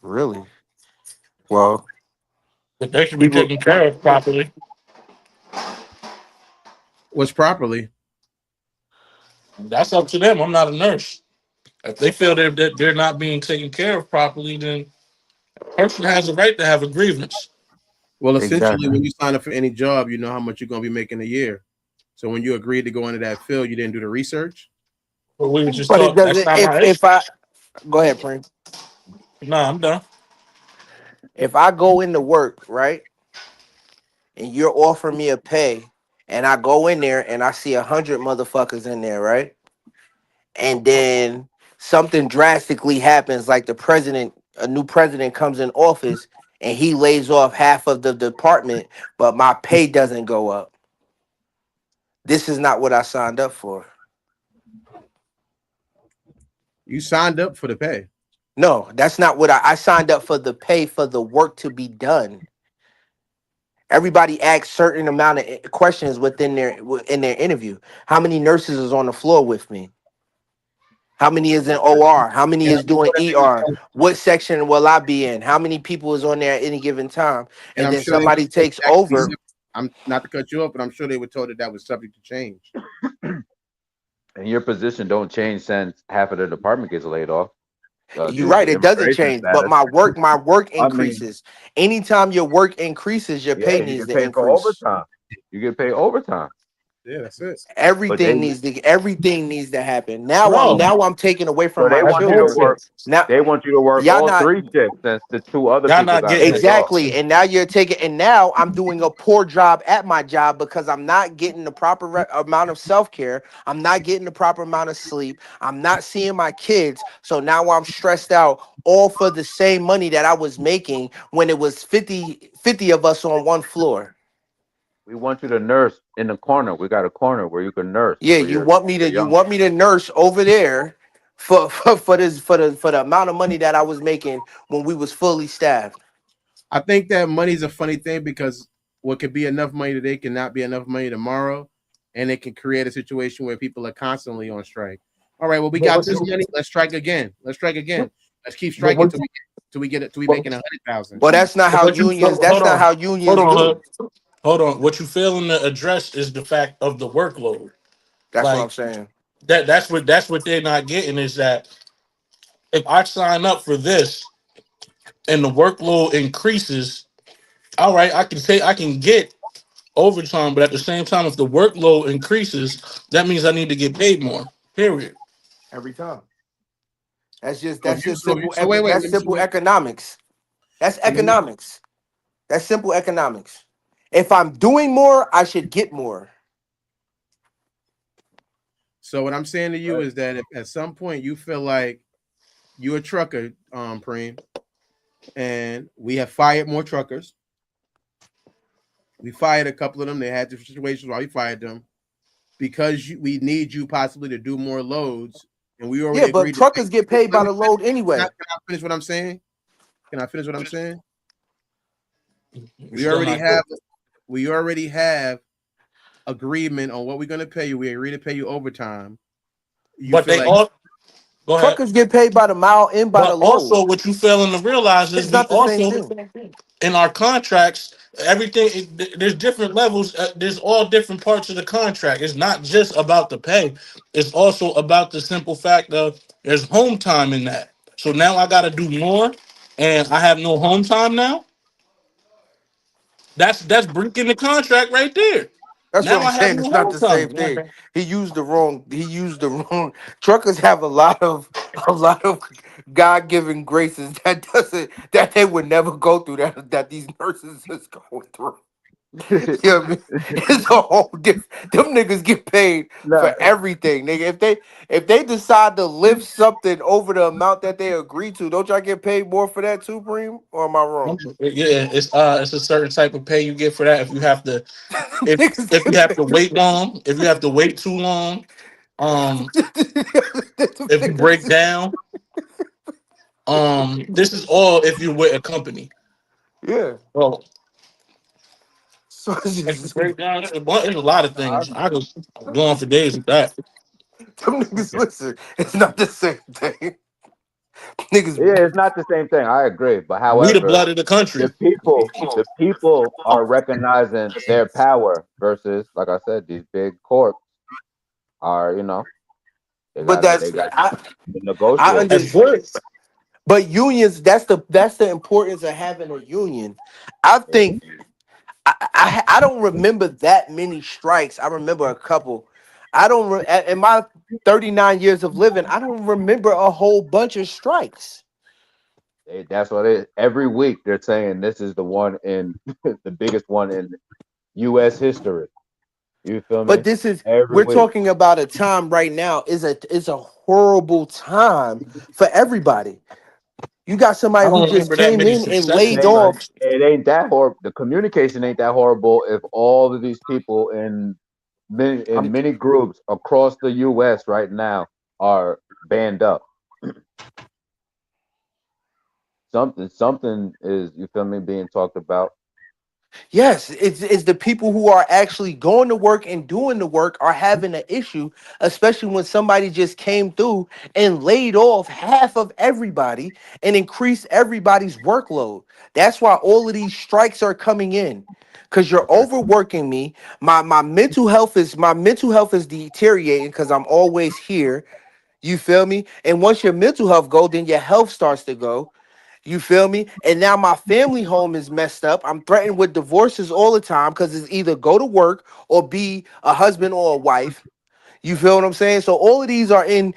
Really? Well, But they should be people. taken care of properly. What's properly? That's up to them. I'm not a nurse. If they feel they're not being taken care of properly, then a person has a right to have a grievance. Well, essentially, Exactly. when you sign up for any job, you know how much you're going to be making a year. So when you agreed to go into that field, you didn't do the research. But we were just But it talking. That's doesn't. not my issue. If I go ahead, Prince. Nah, I'm done. If I go into work, right, and you're offering me a pay, and I go in there and I see 100 motherfuckers in there, right, and then something drastically happens, like a new president comes in office, and he lays off half of the department, but my pay doesn't go up. This is not what I signed up for. You signed up for the pay. No, that's not what I signed up for. The pay for the work to be done. Everybody asks certain amount of questions in their interview. How many nurses is on the floor with me? How many is in OR? How many And is I'm doing sure that they ER? would What section will I be in? How many people is on there at any given time? and And I'm then sure they would somebody told takes that could be over. I'm not to cut you off, but I'm sure they were told that was subject to change. And your position don't change since half of the department gets laid off You're due to right, it doesn't immigration change, but status. my work I mean, increases. Anytime your work increases, your yeah, pay you needs get to paid for increase. overtime. You get paid overtime. Yeah, that's it. But they Everything needs to happen. Now No, I'm taking away so from my they that's want you to children. work bullshit. Now they want you to work y'all all not three shifts since the two other Y'all people not got getting laid it. off. exactly, and now you're taking, and now I'm doing a poor job at my job because I'm not getting the proper amount of self-care. I'm not getting the proper amount of sleep. I'm not seeing my kids. So now I'm stressed out, all for the same money that I was making when it was 50 of us on one floor. We want you to nurse in the corner. We got a corner where you can nurse Yeah, for your you young. want me to nurse over there for the amount of money that I was making when we was fully staffed. I think that money's a funny thing because what could be enough money today cannot be enough money tomorrow, and it can create a situation where people are constantly on strike. All right, well, we But got what this you, money. Let's strike again. Let's keep but striking what, till we get it till we but, making 100,000. Well, that's not but how what you, unions. hold That's not on, how hold unions on, do. hold on. What you failing to address is the fact of the workload. That's what I'm Like saying. that's what they're not getting is that if I sign up for this and the workload increases, all right, I can get overtime, but at the same time, if the workload increases, that means I need to get paid more. Period. Every time. So if you so wait, That's let me see simple what. economics. That's So let me. economics. That's simple economics. If I'm doing more, I should get more. So what I'm saying to you is that if at some point you feel like you're a trucker, Preem, and we have fired more truckers. We fired a couple of them. They had different situations why we fired them because we need you possibly to do more loads, and we Yeah, already but agreed to pay. truckers get paid by Let me the load anyway. can I finish what I'm saying? Can I finish what I'm saying? You're We still already not have we already have agreement on what we're going to pay you. We agree to pay you overtime. You but feel they like all go ahead. Truckers get paid by the mile and by the But load. also, what you failing to realize is It's we not the same also thing. in our contracts, everything there's different levels. There's all different parts of the contract. It's not just about the pay. It's also about the simple fact of there's home time in that. So now I got to do more, and I have no home time now. That's breaking the contract right there. That's Now what I'm I have saying. no It's not the same homecoming. thing. He used the wrong. He used the wrong. Truckers have a lot of God given graces that they would never go through that these nurses is going through. You know what I mean? It's a whole different. Them niggas get paid Nah, for everything, nigga. If they decide to lift something over the amount that they agree to, don't y'all get paid more for that too, Preem? Or am I wrong? Yeah, it's a certain type of pay you get for that if you have to if Niggas if you get have to paid. wait long, if you have to wait too long, um, Them if you break niggas- down, this is all if you're with a company. yeah. Well, So it's if you just, break down, there's a lot of nah, things. I could go on for days with that. them niggas, listen, it's not the same thing. Niggas, yeah, it's not the same thing. I agree, but We the however, blood of the country. the people are recognizing their power versus, like I said, these big corps are, they but got that's they got I negotiable. under, That's good. but unions. That's the importance of having a union. I think I don't remember that many strikes. I remember a couple. I don't in my 39 years of living. I don't remember a whole bunch of strikes. That's what it is. Every week they're saying this is the one in the biggest one in U.S. history. You feel But me? this is Every we're week. talking about a time right now is a horrible time for everybody. You got I somebody who don't just remember that came many in and It laid successful ain't off. strikes. it ain't that horrible. The communication ain't that horrible if all of these people in I'm many groups across the U.S. right now are banned up. Something is, you feel me, being talked about. Yes, it's the people who are actually going to work and doing the work are having an issue, especially when somebody just came through and laid off half of everybody and increased everybody's workload. That's why all of these strikes are coming in. Cause you're Okay. overworking me. My mental health is deteriorating because I'm always here. You feel me? And once your mental health go, then your health starts to go. You feel me? And now my family home is messed up. I'm threatened with divorces all the time because it's either go to work or be a husband or a wife. You feel what I'm saying? So all of these are in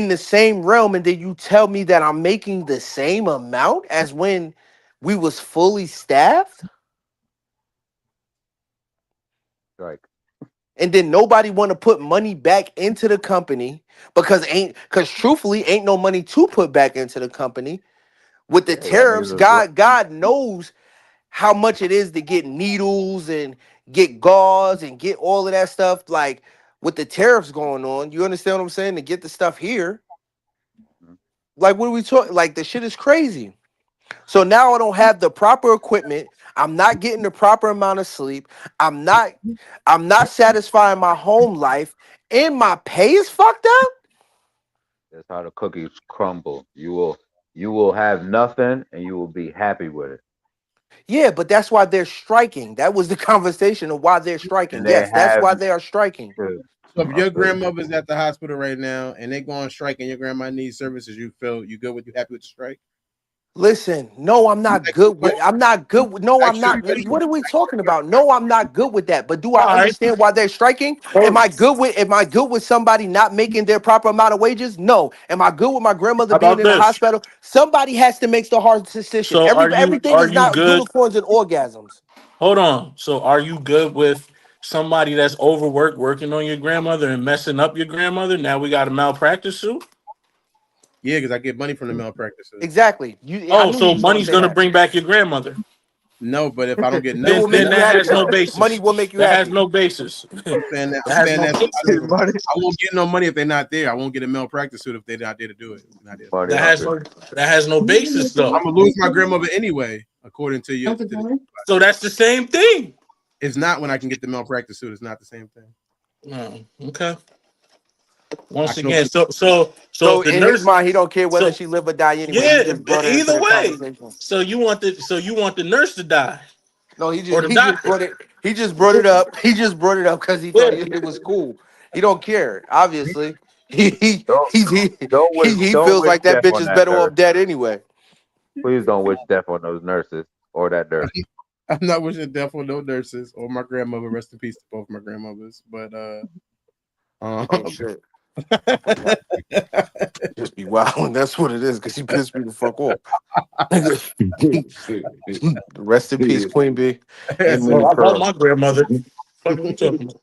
the same realm, and then you tell me that I'm making the same amount as when we was fully staffed, Like, and then nobody want to put money back into the company because truthfully ain't no money to put back into the company with the yeah, y'all tariffs. niggas was God knows how much it is to get needles and get gauze and get all of that stuff. Like with the tariffs going on, you understand what I'm saying? To get the stuff here, working. like what are we talking? Like the shit is crazy. So now I don't have the proper equipment. I'm not getting the proper amount of sleep. I'm not. I'm not satisfying my home life, and my pay is fucked up. That's how the cookies crumble. You will have nothing and you will be happy with it. Yeah, but that's why they're striking. That was the conversation of why they're striking. And they Yes, that's have why they are striking. to, So if I your feel you. grandmother's at the hospital right now and they go on strike and your grandma needs services, you feel you good with you happy with the strike? Listen, no, I'm not Like, good with. I'm not good with. No, I'm actually, not. What are we talking about? No, I'm not good with that. But do I All right. understand why they're striking? Am Well, I good with? Am I good with somebody not making their proper amount of wages? No. Am I good with my grandmother how being about in the this? hospital? Somebody has to make the hard decision. So Everything are is you not good? unicorns and orgasms. Hold on. So are you good with somebody that's overworked working on your grandmother and messing up your grandmother? Now we got a malpractice suit. yeah, because I get money from the malpractices. Exactly. You. I Oh, knew you so was gonna money's say gonna that. bring back your grandmother. No, but if I don't get It will nothing, make Then you that happy has no though. Money basis. will make you That has happy. no basis. I'm saying that. That I'm has saying no that basis. Money, I won't get no money if they're not there. I won't get a malpractice suit if they're not there to do it. If they're not there. money That has hungry. no that has no basis though. I'm gonna lose my grandmother anyway, according to you. So that's the same thing. It's not when I can get the malpractice suit. It's not the same thing. Oh, okay. I Once can again, only. so if So the in his nurse mind, he don't care whether so she live or die anyway. He yeah, just brought it into either the way. conversation. So you want the nurse to die No, or the he just doctor. brought it. He just brought it up. He just brought it up because he thought Yeah. it was cool. He don't care. Obviously, he he Don't he he don't wish he don't feels wish like that death bitch on is that better nurse. off dead anyway. Please don't wish death on those nurses or that nurse. I'm not wishing death on no nurses or my grandmother. Rest in peace to both my grandmothers. But Oh shit. Just be wild. That's what it is, because he pissed me the fuck off. Rest in peace, Queen B. And So, Minnie I love Pearl. my grandmother. What are you talking about?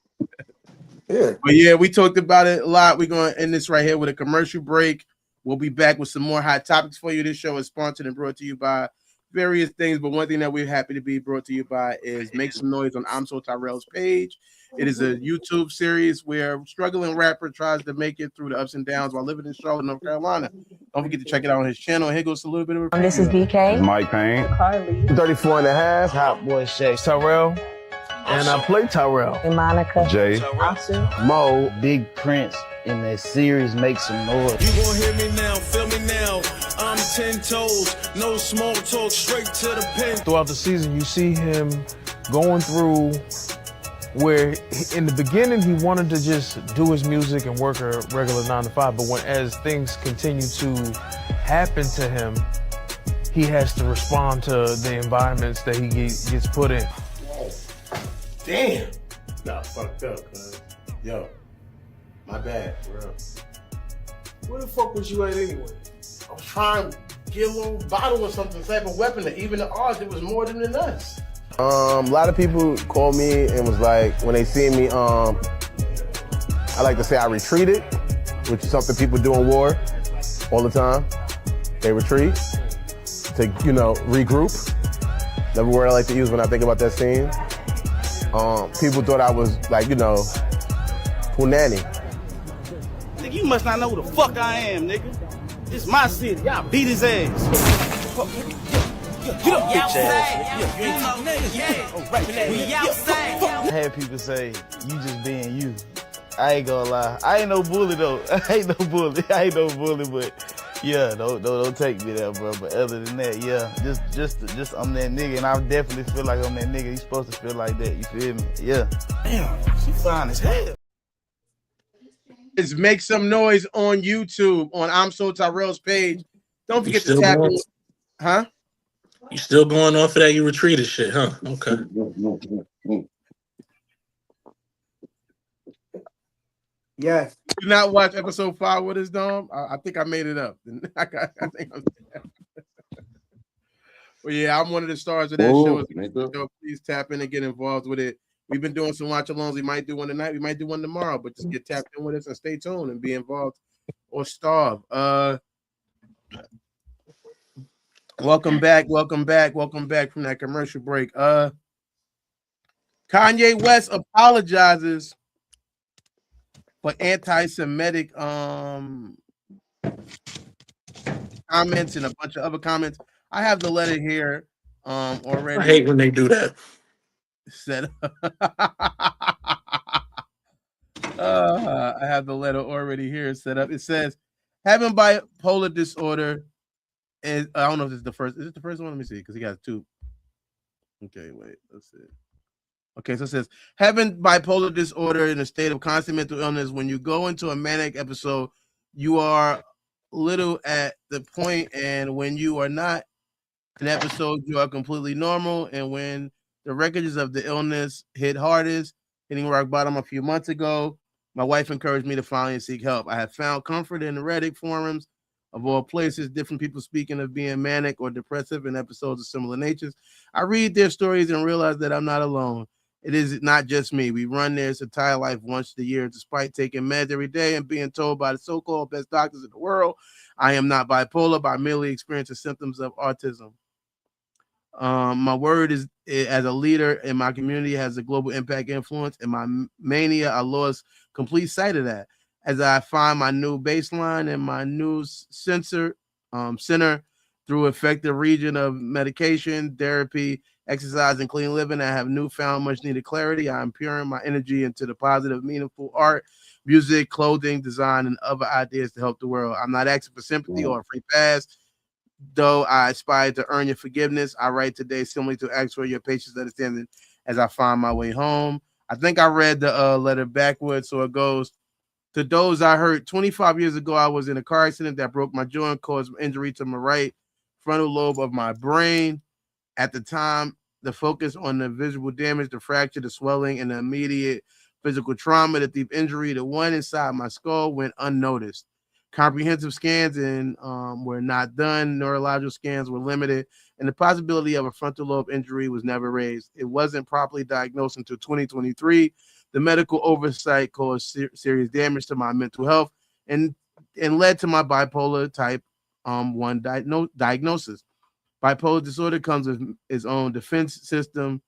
Yeah. but yeah, we talked about it a lot. We're going to end this right here with a commercial break. We'll be back with some more hot topics for you. This show is sponsored and brought to you by various things, but one thing that we're happy to be brought to you by is Make Some Noise on I'm So Tyrell's page. It is a YouTube series where a struggling rapper tries to make it through the ups and downs while living in Charlotte, North Carolina. Don't forget to check it out on his channel. Here goes a little bit of a This is BK. Mike Payne. Carly. 34 and a half. Hot boy Shay. Tyrell. And I play Tyrell. And Monica. Jay. Asu. Mo. Big Prince in that series Make Some Noise. You gon' hear me now, feel me now. I'm 10 toes, no small talk, straight to the pen. Throughout the season, you see him going through where in the beginning he wanted to just do his music and work a regular 9 to 5, but as things continue to happen to him, he has to respond to the environments that he gets put in. Damn. Nah, fucked up, cuz. Yo, my bad, bro. Where the fuck was you at anyway? I was trying to get a little bottle or something, type of weapon that even the odds, it was more than us. A lot of people called me and was like, when they see me, I like to say I retreated, which is something people do in war all the time. They retreat to, regroup. Another word I like to use when I think about that scene. People thought I was like, punani. Nigga, you must not know who the fuck I am, nigga. This my city. Y'all beat his ass. Get up, bitch ass. You ain't talking niggas. We outside. I had people say, you just being you. I ain't gonna lie. I ain't no bully though. I ain't no bully, but yeah, don't take me there, bro. But other than that, yeah, just I'm that nigga, and I definitely feel like I'm that nigga. You supposed to feel like that, you feel me? Yeah. Damn, she fine as hell. Is Make Some Noise on YouTube on I'm So Tyrell's page. Don't forget to tap in. Huh? You still going off of that you retreated shit, huh? Okay. Yes. Did not watch episode 5 with us, Dom. I think I made it up. I think I'm well, yeah, I'm one of the stars of that show. So please tap in and get involved with it. We've been doing some watch alongs. We might do one tonight. We might do one tomorrow, but just get tapped in with us and stay tuned and be involved or starve. Welcome back from that commercial break. Kanye West apologizes for anti-Semitic comments and a bunch of other comments. I have the letter here already. I hate when they do that. Set I have the letter already here set up. It says having bipolar disorder is, I don't know if this is the first. Is it the first one? Let me see, because he got 2. Okay, wait, let's see. Okay, so it says having bipolar disorder in a state of constant mental illness. When you go into a manic episode, you are little at the point, and when you are not an episode, you are completely normal. And when the wreckages of the illness hit hardest, hitting rock bottom a few months ago, my wife encouraged me to finally seek help. I have found comfort in the Reddit forums of all places, different people speaking of being manic or depressive in episodes of similar natures. I read their stories and realize that I'm not alone. It is not just me. We run this entire life once a year, despite taking meds every day and being told by the so-called best doctors in the world, I am not bipolar, but I merely experiencing symptoms of autism. My word is, as a leader in my community, has a global impact influence. In my mania, I lost complete sight of that. As I find my new baseline and my new center through effective region of medication, therapy, exercise, and clean living, I have newfound much needed clarity. I am pouring my energy into the positive, meaningful art, music, clothing, design, and other ideas to help the world. I'm not asking for sympathy or a free pass, though I aspire to earn your forgiveness. I write today simply to ask for your patience, understanding as I find my way home. I think I read the letter backwards, so it goes, to those I hurt 25 years ago, I was in a car accident that broke my jaw and caused injury to my right frontal lobe of my brain. At the time, the focus on the visible damage, the fracture, the swelling, and the immediate physical trauma, the deep injury, the one inside my skull went unnoticed. Comprehensive scans were not done. Neurological scans were limited, and the possibility of a frontal lobe injury was never raised. It wasn't properly diagnosed until 2023. The medical oversight caused serious damage to my mental health and led to my bipolar type 1 diagnosis. Bipolar disorder comes with its own defense system,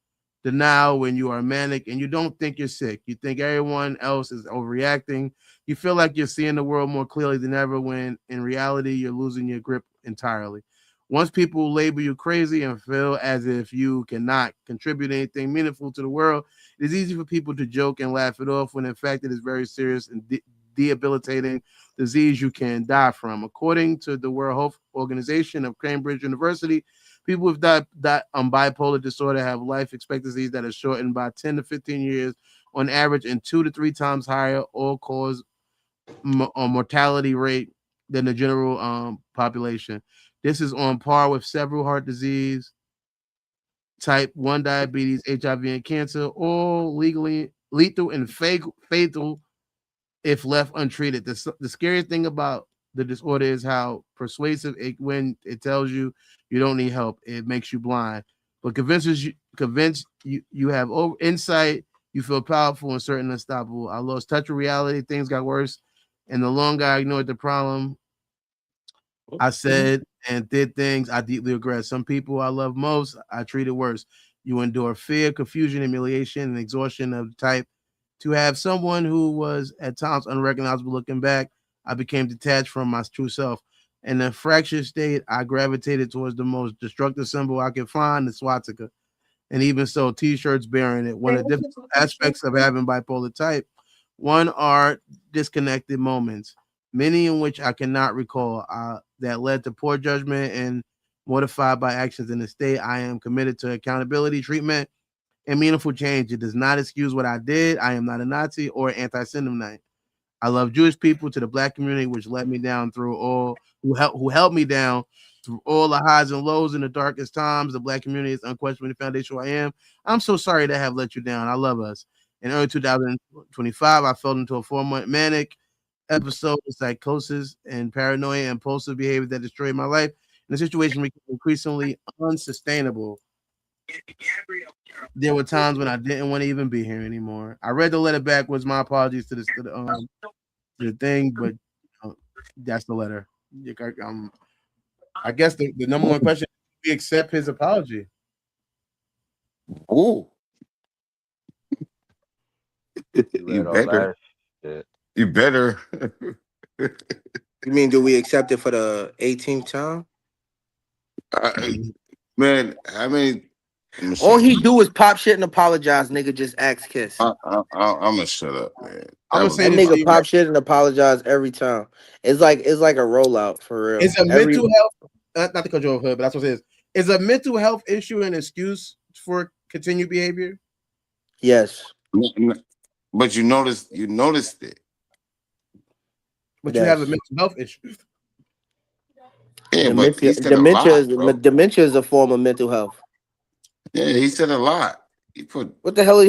denial when you are manic and you don't think you're sick. You think everyone else is overreacting. You feel like you're seeing the world more clearly than ever when in reality you're losing your grip entirely. Once people label you crazy and feel as if you cannot contribute anything meaningful to the world, it is easy for people to joke and laugh it off when in fact it is very serious and debilitating disease you can die from. According to the World Health Organization of Cambridge University, people with bipolar disorder have life expectancies that are shortened by 10 to 15 years on average and 2 to 3 times higher all-cause mortality rate than the general population. This is on par with several heart disease, type 1 diabetes, HIV, and cancer, all legally lethal and fatal if left untreated. The scariest thing about the disorder is how persuasive when it tells you you don't need help. It makes you blind, but convinces you have insight. You feel powerful and certain unstoppable. I lost touch with reality. Things got worse, and the longer I ignored the problem, I said and did things I deeply regret. Some people I love most, I treated worse. You endure fear, confusion, humiliation, and exhaustion of the type to have someone who was at times unrecognizable. Looking back, I became detached from my true self. In a fractured state, I gravitated towards the most destructive symbol I could find, the swastika. And even so, t-shirts bearing it. One of the different aspects of having bipolar type, one are disconnected moments, many in which I cannot recall, that led to poor judgment and mortified by actions in the state. I am committed to accountability, treatment, and meaningful change. It does not excuse what I did. I am not a Nazi or anti-Semite. I love Jewish people to the Black community, which let me down through all, who helped me down through all the highs and lows in the darkest times. The Black community is unquestionably the foundation who I am. I'm so sorry to have let you down. I love us. In early 2025, I fell into a 4-month manic episode of psychosis and paranoia and impulsive behavior that destroyed my life. And the situation became increasingly unsustainable. There were times when I didn't want to even be here anymore. I read the letter backwards. My apologies to the thing, but that's the letter. I guess the number one question is, we accept his apology. Ooh. You better. You better. You mean, do we accept it for the 18th time? Man, I mean, all he do is pop shit and apologize. Nigga, just ask Kiss. I'm gonna shut up, man. I'm gonna say that nigga pop shit and apologize every time. It's like a rollout for real. It's a mental health, not to cut you off, but that's what it is. Is a mental health issue an excuse for continued behavior? Yes. But you noticed it. But yes. You have a mental health issue. Yeah, dementia is a form of mental health. Yeah, he said a lot. What the hell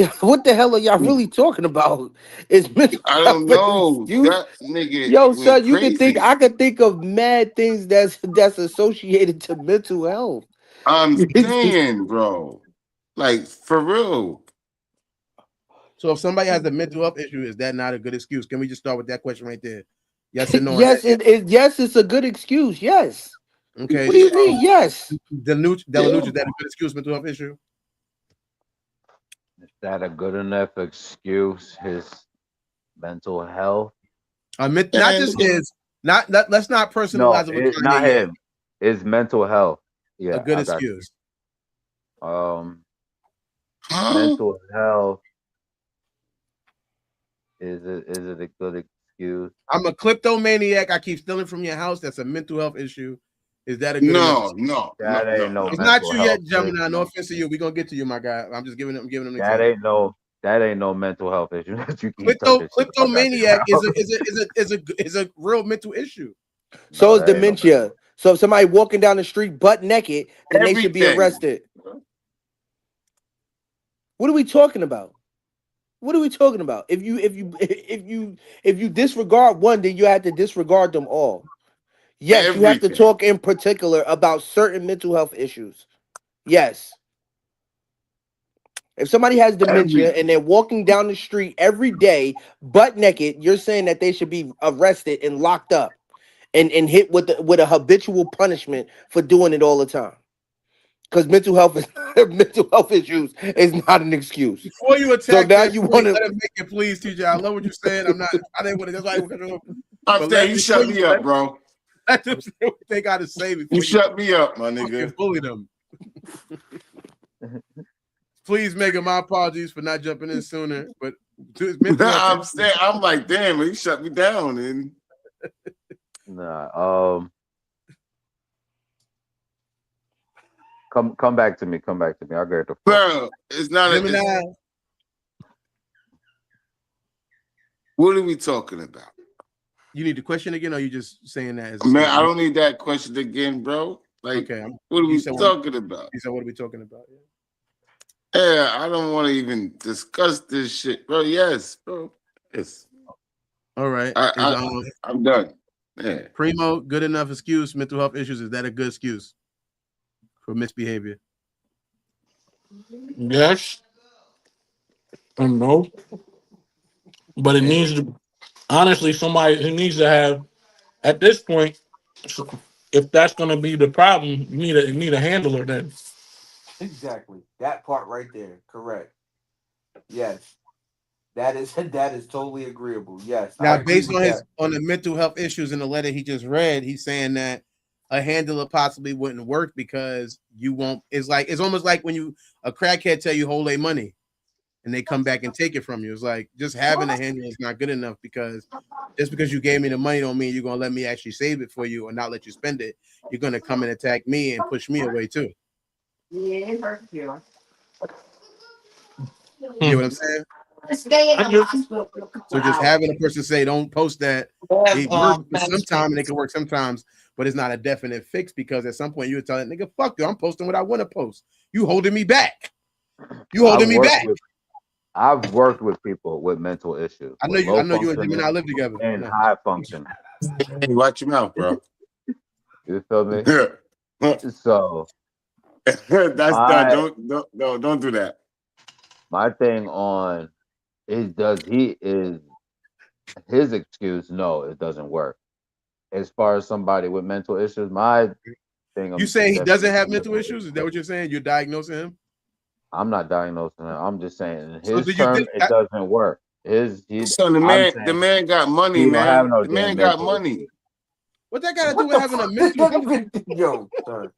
are y'all really talking about? It's mental I don't know. That nigga. Yo, son, you can think I could think of mad things that's associated to mental health. I'm saying, bro. Like, for real. So if somebody has a mental health issue, is that not a good excuse? Can we just start with that question right there? Yes or no? Yes, yes, it's a good excuse. Yes. Okay. What do you mean? Yes. Delanucci, is that a good excuse? Mental health issue? Is that a good enough excuse? His mental health? Not just his. Not let's not personalize it. It's not him. His mental health. Yeah, a good excuse. Mental health. Is it a good excuse? I'm a kleptomaniac. I keep stealing from your house. That's a mental health issue. Is that a good No. That ain't no. It's not you yet, Gemini. No offense to you. We're gonna get to you, my guy. I'm just giving them. That ain't no mental health issue. Kleptomaniac is a real mental issue. So is dementia. So if somebody walking down the street butt naked, then they should be arrested. What are we talking about? What are we talking about? If you disregard one, then you have to disregard them all. Yes, you have to Everything. talk in particular about certain mental health issues. Yes. If somebody has dementia and Everything. they're walking down the street every day butt naked, you're saying that they should be arrested and locked up and hit with a habitual punishment for doing it all the time. Because mental health is mental health issues is not an excuse. Before you So attack now that you point, want to. let him make it, please, TJ. I love what you're saying. I didn't want to. That's why I want to. I'm But saying you shut me up, bro. let them say what they got to say before You shut me up, my fucking nigga. bully them. Please, Megan, my apologies for not jumping in sooner. But I'm saying, I'm like, damn, he shut me down. And Nah. Come back to me. Come back to me. I'll get the bro, it's not a. Gemini. What are we talking about? You need the question again, or you just saying that? As Man, I don't need that question again, bro. Like, okay, what are we talking about? You said, what are we talking about? Yeah, I don't want to even discuss this shit, bro. Yes, bro. Yes. All right. I'm done. Yeah. Primo, good enough excuse. Mental health issues, is that a good excuse for misbehavior? Yes and no. But it needs to, honestly, somebody who needs to have, at this point, if that's going to be the problem, you need a handler then. Exactly. That part right there. Correct. Yes. That is totally agreeable. Yes. Now, based on on the mental health issues in the letter he just read, he's saying that a handler possibly wouldn't work because you won't. It's almost like when a crackhead tell you hold their money, and they come back and take it from you. It's like just having a handler is not good enough because just because you gave me the money don't mean you're gonna let me actually save it for you or not let you spend it. You're gonna come and attack me and push me away too. Yeah, it hurts you. You know what I'm saying? So just having a person say, "Don't post that," it works sometimes, and it can work sometimes, but it's not a definite fix because at some point you would tell that nigga, "Fuck you, I'm posting what I want to post. You holding me back. You holding me back." I've worked with people with mental issues. I know you and Gemini live together. And high function. Hey, watch your mouth, bro. You feel me? So that's done. Don't do that. My thing on is his excuse? No, it doesn't work. As far as somebody with mental issues, my thing. You saying he doesn't have mental issues? Is that what you're saying? You're diagnosing him? I'm not diagnosing him. I'm just saying in his terms, it doesn't work. So the man got money, man. The man got money. What that got to do with having a mental? Yo, sir.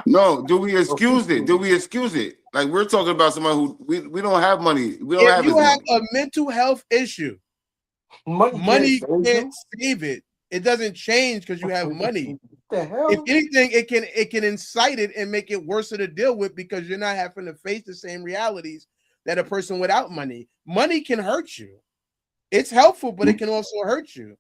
No, do we excuse it? Do we excuse it? Like we're talking about somebody who we don't have money. We don't if have. You have a mental health issue. Money can't save it. It doesn't change because you have money. The hell? If anything, it can incite it and make it worse to deal with because you're not having to face the same realities that a person without money. Money can hurt you. It's helpful, but it can also hurt you.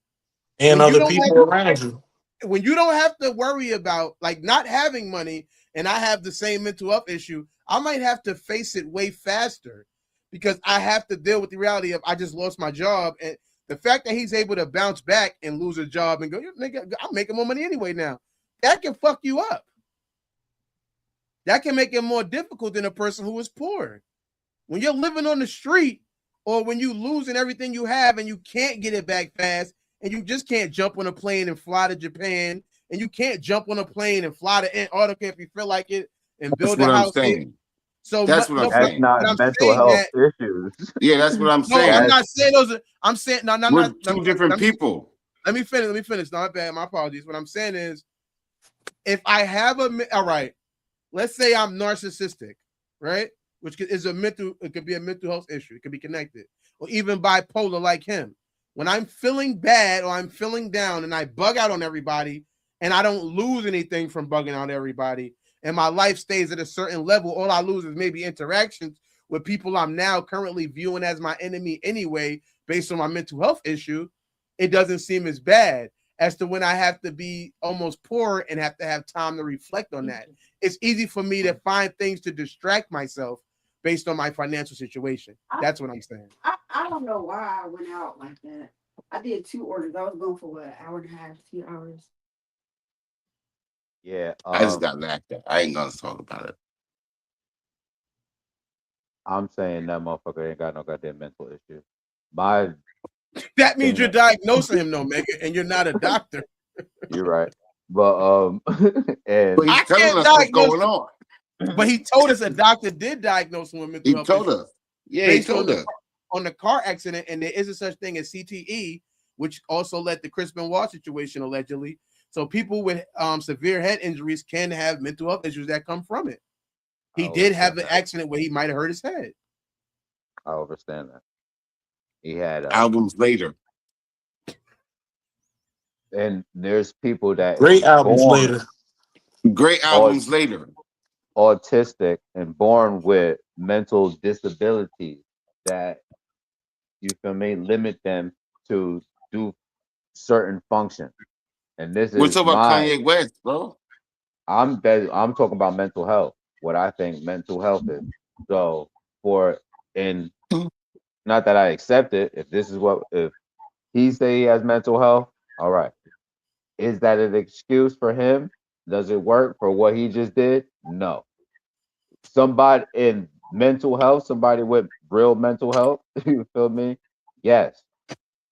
And other people around you. When you don't have to worry about like not having money, and I have the same mental health issue, I might have to face it way faster because I have to deal with the reality of I just lost my job. And the fact that he's able to bounce back and lose a job and go, nigga, I'm making more money anyway now. That can fuck you up. That can make it more difficult than a person who is poor. When you're living on the street or when you losing everything you have and you can't get it back fast and you just can't jump on a plane and fly to Japan and you can't jump on a plane and fly to Antarctica if you feel like it and build a house. So that's what I'm saying. That's not mental health issues. Yeah, that's what I'm saying. No, I'm not saying those are. I'm saying no, we're not two different people. Let me finish. Not bad. My apologies. What I'm saying is, if I have all right, let's say I'm narcissistic, right? Which is it could be a mental health issue. It could be connected, or even bipolar like him. When I'm feeling bad or I'm feeling down and I bug out on everybody, and I don't lose anything from bugging out everybody. And my life stays at a certain level, all I lose is maybe interactions with people I'm now currently viewing as my enemy anyway, based on my mental health issue. It doesn't seem as bad as to when I have to be almost poor and have to have time to reflect on that. It's easy for me to find things to distract myself based on my financial situation. That's what I'm saying. I don't know why I went out like that. I did 2 orders. I was going for what, an hour and a half, 2 hours. Yeah. I just got laughed at. I ain't gonna talk about it. I'm saying that motherfucker ain't got no goddamn mental issue. My That means you're diagnosing him, though, Megan, and you're not a doctor. You're right. But and But he's telling us what's going on. But he told us a doctor did diagnose him with mental health told issues us. Yeah, he told us. On the car accident, and there is a such thing as CTE, which also led to Chris Benoit situation allegedly. So people with severe head injuries can have mental health issues that come from it. He did have an accident where he might have hurt his head. I understand that. He had albums later. And there's people that great albums later. Great albums later. Autistic and born with mental disabilities that, you feel me, limit them to do certain functions. And this We're is talking about Kanye West, bro. I'm talking about mental health. What I think mental health is. So not that I accept it. If he say he has mental health, all right. Is that an excuse for him? Does it work for what he just did? No. Somebody in mental health, somebody with real mental health, you feel me? Yes.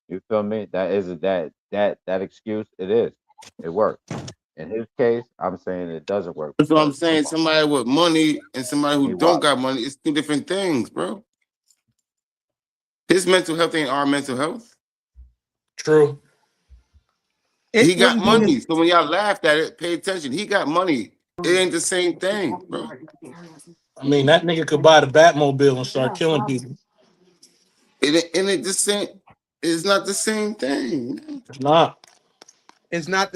You feel me? That is that excuse. It is. It works. In his case, I'm saying it doesn't work. That's what I'm saying. Somebody with money and somebody who don't got money, it's 2 different things, bro. His mental health ain't our mental health. True. He got money. So when y'all laughed at it, pay attention. He got money. It ain't the same thing, bro. I mean, that nigga could buy the Batmobile and start killing people. It ain't the same. It's not the same thing. It's not. It's not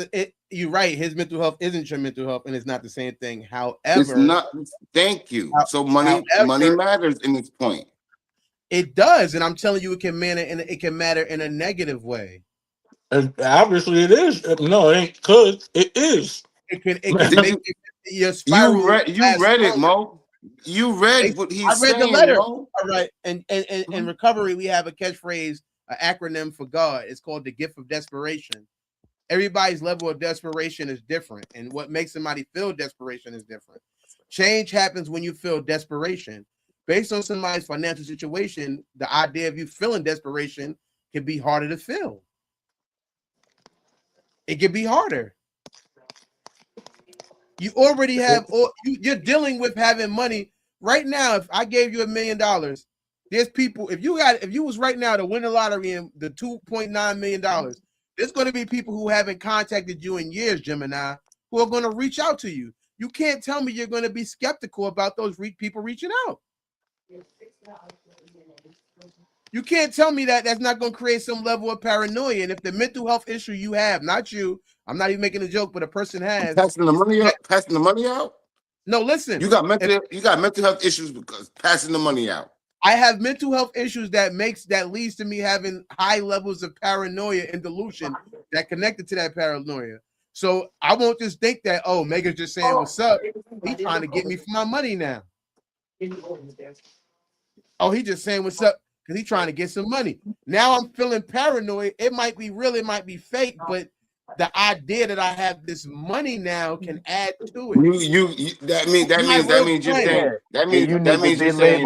you're right. His mental health isn't your mental health, and it's not the same thing. However, it's not. Thank you. So money matters in this point. It does, and I'm telling you, it can matter in a negative way. And obviously, it is. No, it ain't. Cause it is. It can make your spiral. You read it, Mo. You read what he's saying. I read the letter. Mo. All right, and in recovery, we have a catchphrase, an acronym for God. It's called the gift of desperation. Everybody's level of desperation is different, and what makes somebody feel desperation is different. Change happens when you feel desperation. Based on somebody's financial situation, the idea of you feeling desperation can be harder to feel. It can be harder. You already have, you're dealing with having money right now. If I gave you $1 million, there's people. If you was right now to win the lottery and the $2.9 million, there's going to be people who haven't contacted you in years, Gemini, who are going to reach out to you. You can't tell me you're going to be skeptical about those people reaching out. You can't tell me that that's not going to create some level of paranoia. And if the mental health issue you have, not you, I'm not even making a joke, but a person has passing the money out. No, listen. You got mental health issues because passing the money out. I have mental health issues that leads to me having high levels of paranoia and delusion that connected to that paranoia. So I won't just think that, oh, Mega's just saying what's up. He's trying to get me for my money now. Oh, he just saying what's up because he's trying to get some money. Now I'm feeling paranoid. It might be real, it might be fake, but the idea that I have this money now can add to it. That means you're saying you're saying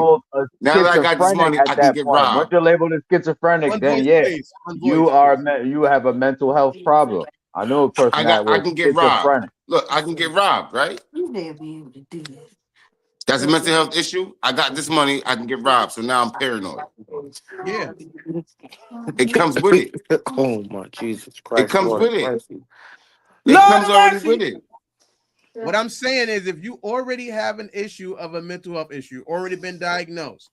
now that I got this money, I can get robbed. Once you're labeled as schizophrenic, then you have a mental health problem. I know a person I can get robbed. Look, I can get robbed, right? You never be able to do that. That's a mental health issue. I got this money, I can get robbed. So now I'm paranoid. Yeah. It comes with it. Oh my Jesus Christ. It comes Lord with it. mercy. It comes already with it. What I'm saying is if you already have an issue of a mental health issue, already been diagnosed,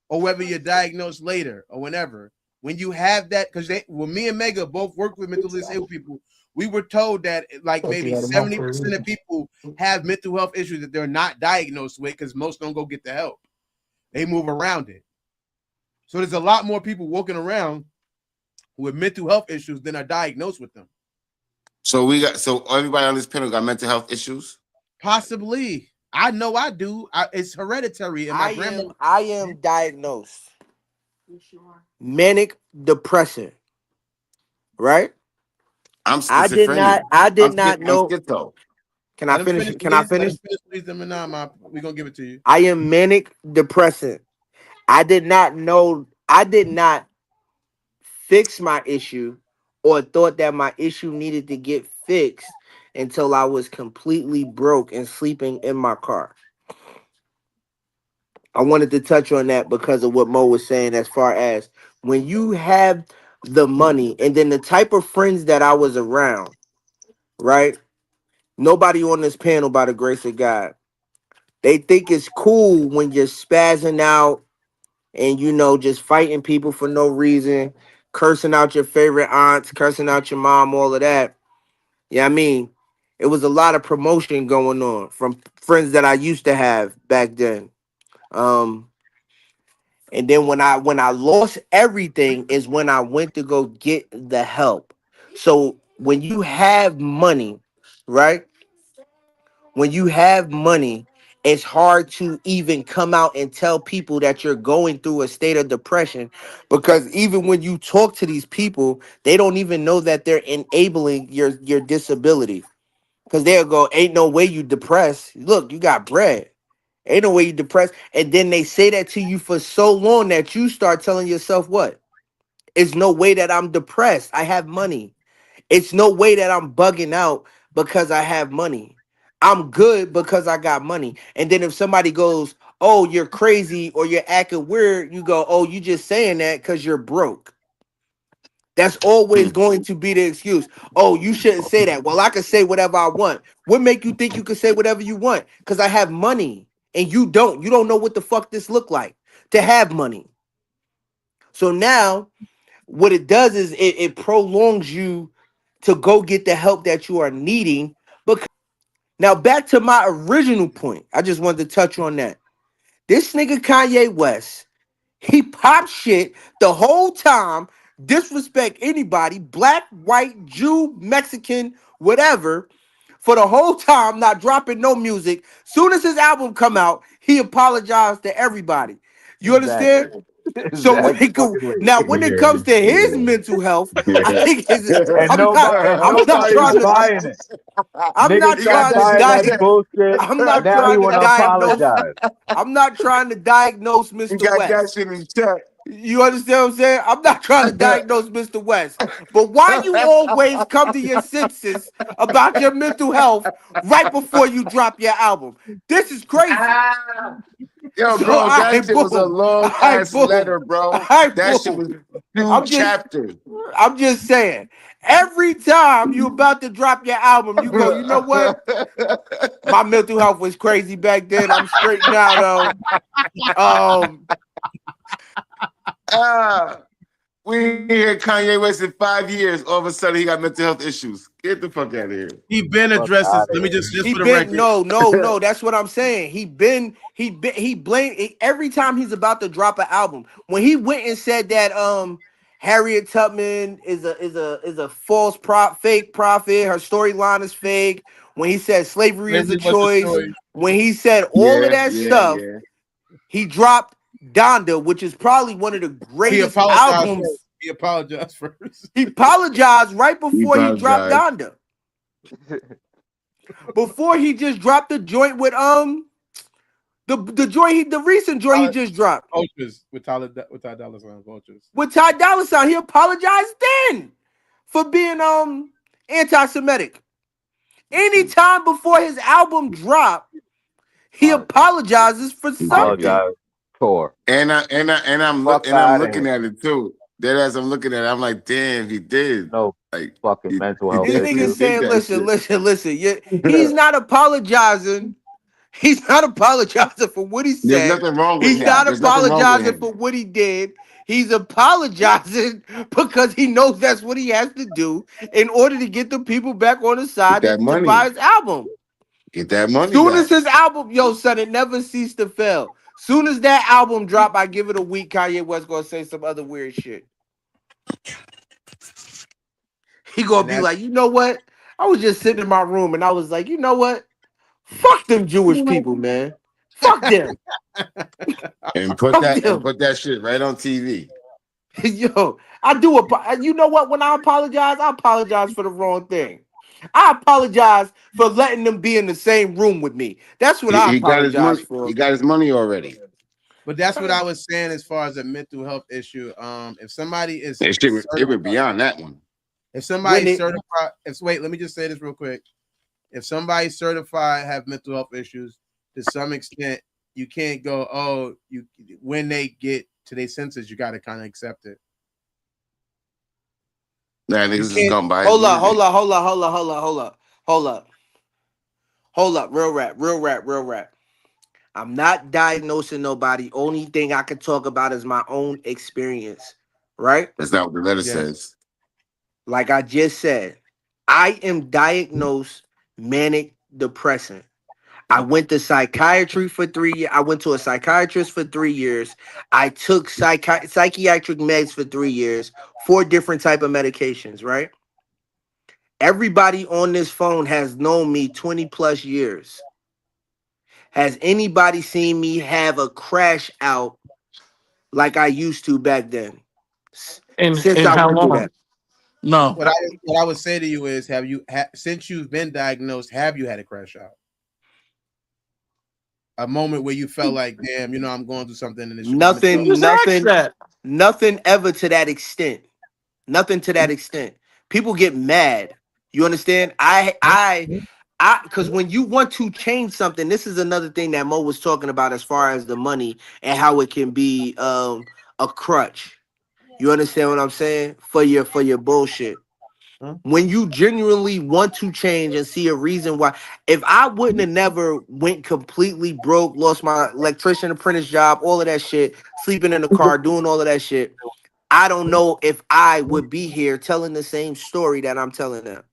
or whether you're diagnosed later or whenever, when you have that, because me and Mega both work with mentally disabled people, we were told that like maybe 70% of people have mental health issues that they're not diagnosed with because most don't go get the help. They move around it. So there's a lot more people walking around with mental health issues than are diagnosed with them. So everybody on this panel got mental health issues? Possibly. I know I do. It's hereditary, and my grandma. I am diagnosed manic depressant, right? I'm I did schizophrenic. not I'm know. schizo. Can I Let him finish? finish, Can I please. Let finish? him finish, please. We're gonna give it to you. I am manic depressant. I did not know. I did not fix my issue or thought that my issue needed to get fixed until I was completely broke and sleeping in my car. I wanted to touch on that because of what Mo was saying as far as when you have the money and then the type of friends that I was around, right? Nobody on this panel, by the grace of God, they think it's cool when you're spazzing out and just fighting people for no reason, cursing out your favorite aunts, cursing out your mom, all of that. Yeah, I mean, it was a lot of promotion going on from friends that I used to have back then. Um, and then when I lost everything is when I went to go get the help. So when you have money, right? When you have money, it's hard to even come out and tell people that you're going through a state of depression because even when you talk to these people, they don't even know that they're enabling your disability. Because they'll go, ain't no way you depressed. Look, you got bread. Ain't no way you depressed. And then they say that to you for so long that you start telling yourself what? It's no way that I'm depressed. I have money. It's no way that I'm bugging out because I have money. I'm good because I got money. And then if somebody goes, oh, you're crazy or you're acting weird, you go, oh, you just saying that because you're broke. That's always going to be the excuse. Oh, you shouldn't say that. Well, I can say whatever I want. What make you think you can say whatever you want? Because I have money and you don't. You don't know what the fuck this look like to have money. So now what it does is it prolongs you to go get the help that you are needing. Because now back to my original point. I just wanted to touch on that. This nigga Kanye West, he pop shit the whole time, disrespect anybody, black, white, Jew, Mexican, whatever, for the whole time, not dropping no music. Soon as his album come out, he apologized to everybody. You understand? Exactly. So when it go, Exactly. now when it comes to his mental health, I think it's, And I'm not nobody's trying to buying it. I'm not Niggas stopped trying to buying that diagnose. bullshit. I'm not Now he trying to want to diagnose. apologize. I'm not trying to diagnose You Mr. got that West. shit in check. You understand what I'm saying? I'm not trying to diagnose Mr. West. But why you always come to your senses about your mental health right before you drop your album? This is crazy. Yo, So bro, I that shit was a boom. long I ass boom. letter, bro. I That shit boom. was 2 I'm just chapters. I'm just saying. Every time you about to drop your album, you go, you know what? My mental health was crazy back then. I'm straight now though. Um, Ah, we hear Kanye West in 5 years. All of a sudden, he got mental health issues. Get the fuck out of here. He been Fuck addresses. out of Let me here. just he for the been record. no. That's what I'm saying. He blamed every time he's about to drop an album. When he went and said that Harriet Tubman is a fake prophet. Her storyline is fake. When he said slavery is a Slavery was the choice. choice. When he said all of Yeah, that yeah, stuff, yeah. he dropped Donda, which is probably one of the He greatest apologized first. albums. He apologized first. He apologized right He before he dropped apologized. Donda. Before he just dropped the joint with the recent joint he just dropped Vultures with Ty Dolla $ign. Vultures. with Ty Dolla $ign. He apologized then for being anti-Semitic. Anytime before his album dropped, he Apologize. apologizes for He got something. that. Apologize for. And Fuck I'm out of looking here. at it too. That as I'm looking at it, I'm like, damn, he did. No Like fucking he, mental he health This definitely nigga issues. did saying, that listen. He's shit. not apologizing. He's not apologizing for what he There's said. nothing wrong with He's him. not There's nothing wrong with apologizing him. for what he did. He's apologizing because he knows that's what he has to do in order to get the people back on his Get side that to buy money. his album. Get that money Soon as back. his album, yo, son, it never ceased to fail. Soon as that album drop, I give it a week. Kanye West gonna say some other weird shit. He gonna And be that like, you know what? I was just sitting in my room and I was like, you know what? Fuck them Jewish people, man. Fuck them. And Fuck them. put that shit right on TV. Yo, I do. You know what? When I apologize for the wrong thing. I apologize for letting them be in the same room with me. That's what I He got his apologize money. for. He got his money already. But that's what I was saying as far as a mental health issue. If somebody is It would beyond that one. if somebody's certified, wait, let me just say this real quick. If somebody's certified have mental health issues, to some extent, you can't go, oh, when they get to their senses, you got to kind of accept it. Nah, niggas is gonna buy. Hold up. Real rap. I'm not diagnosing nobody. Only thing I can talk about is my own experience, right? That's not what the letter says. Like I just said, I am diagnosed manic depressant. I went to psychiatry for 3 years. I went to a psychiatrist for 3 years. I took psychiatric meds for 3 years, 4 different type of medications, right? Everybody on this phone has known me 20 plus years. Has anybody seen me have a crash out like I used to back then? And I how went through long? that. No. What I would say to you is, since you've been diagnosed, have you had a crash out? A moment where you felt like, damn, I'm going through something in this. Nothing ever to that extent. Nothing to that extent. People get mad. You understand? Because when you want to change something, this is another thing that Mo was talking about as far as the money and how it can be a crutch. You understand what I'm saying? For your bullshit. When you genuinely want to change and see a reason why, if I wouldn't have never went completely broke, lost my electrician apprentice job, all of that shit, sleeping in the car, doing all of that shit, I don't know if I would be here telling the same story that I'm telling them.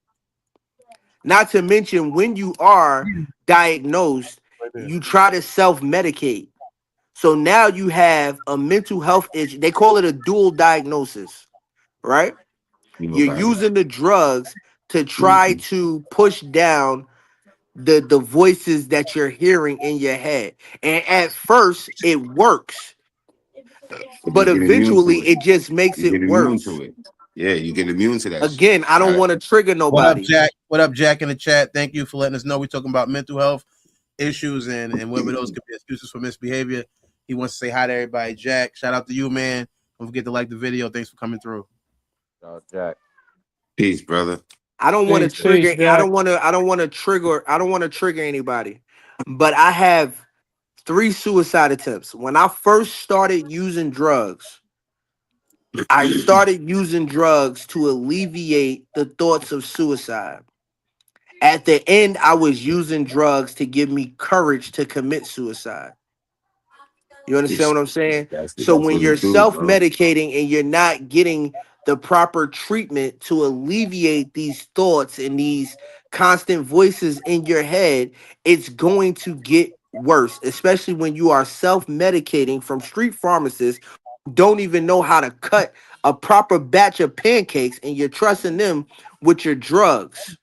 Not to mention, when you are diagnosed, you try to self-medicate. So now you have a mental health issue. They call it a dual diagnosis, right? You're using the drugs to try to push down the voices that you're hearing in your head. And at first, it works. But eventually, it just makes it worse. Yeah, you get immune to that. Again, I don't want to trigger nobody. What up, Jack in the chat? Thank you for letting us know. We're talking about mental health issues and whether those could be excuses for misbehavior. He wants to say hi to everybody. Jack, shout out to you, man. Don't forget to like the video. Thanks for coming through. Jack. Peace, brother. I don't want to trigger. I don't want to trigger anybody. But I have 3 suicide attempts. When I first started using drugs, I started using drugs to alleviate the thoughts of suicide. At the end, I was using drugs to give me courage to commit suicide. You understand what I'm saying? So when you're self-medicating and you're not getting the proper treatment to alleviate these thoughts and these constant voices in your head, it's going to get worse, especially when you are self-medicating from street pharmacists who don't even know how to cut a proper batch of pancakes and you're trusting them with your drugs.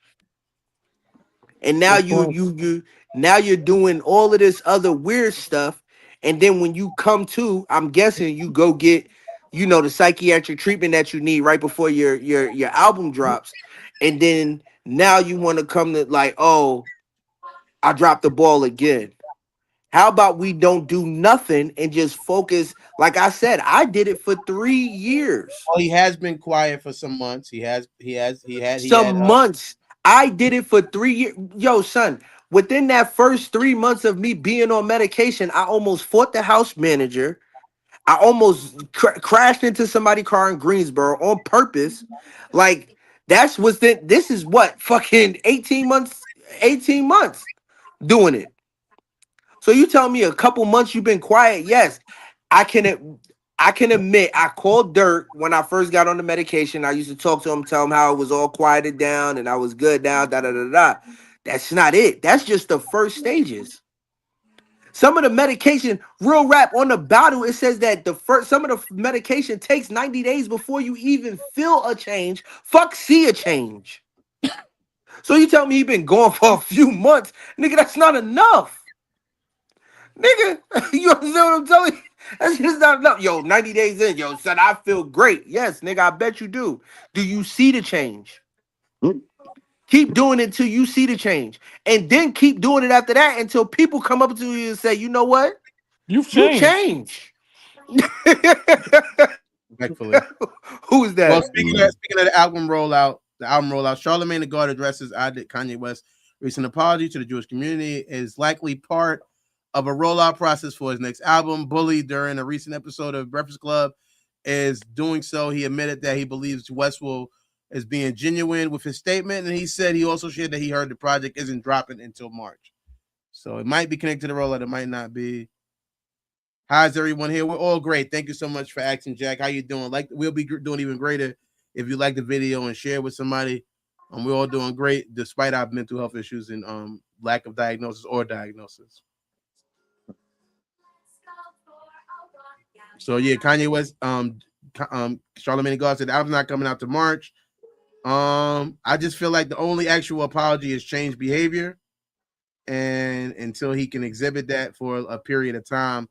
And now you're doing all of this other weird stuff. And then when you come to, I'm guessing you go get, the psychiatric treatment that you need right before your album drops. And then now you want to come to like, oh, I dropped the ball again. How about we don't do nothing and just focus? Like I said, I did it for 3 years. Well, he has been quiet for some months. He had months. I did it for 3 years. Yo, son, within that first 3 months of me being on medication, I almost fought the house manager. I almost crashed into somebody's car in Greensboro on purpose. Like, this is what, fucking 18 months doing it. So you tell me a couple months you've been quiet? Yes, I can admit I called Dirt when I first got on the medication. I used to talk to him, tell him how it was all quieted down and I was good now. That's not it. That's just the first stages. Some of the medication, real rap on the bottle, it says that some of the medication takes 90 days before you even feel a change. Fuck, see a change. So you tell me he been gone for a few months, nigga? That's not enough, nigga. You understand what I'm telling you? That's just not enough. Yo, 90 days in, yo, son, I feel great. Yes, nigga, I bet you do. Do you see the change? Keep doing it till you see the change, and then keep doing it after that until people come up to you and say, you know what? You've You changed. change. Respectfully. Who is that? Well, speaking of the album rollout, Charlamagne Tha God addresses Kanye West recent apology to the Jewish community is likely part of a rollout process for his next album. Bully, during a recent episode of Breakfast Club, is doing so. He admitted that he believes West is being genuine with his statement, and he said he also shared that he heard the project isn't dropping until March. So it might be connected to the rollout, it might not be. How's everyone here? We're all great. Thank you so much for asking, Jack. How you doing? Like, we'll be doing even greater if you like the video and share it with somebody. We're all doing great despite our mental health issues and lack of diagnosis or diagnosis. So yeah, Kanye West, Charlamagne Tha God said the album's not coming out to March. I just feel like the only actual apology is change behavior, and until he can exhibit that for a period of time,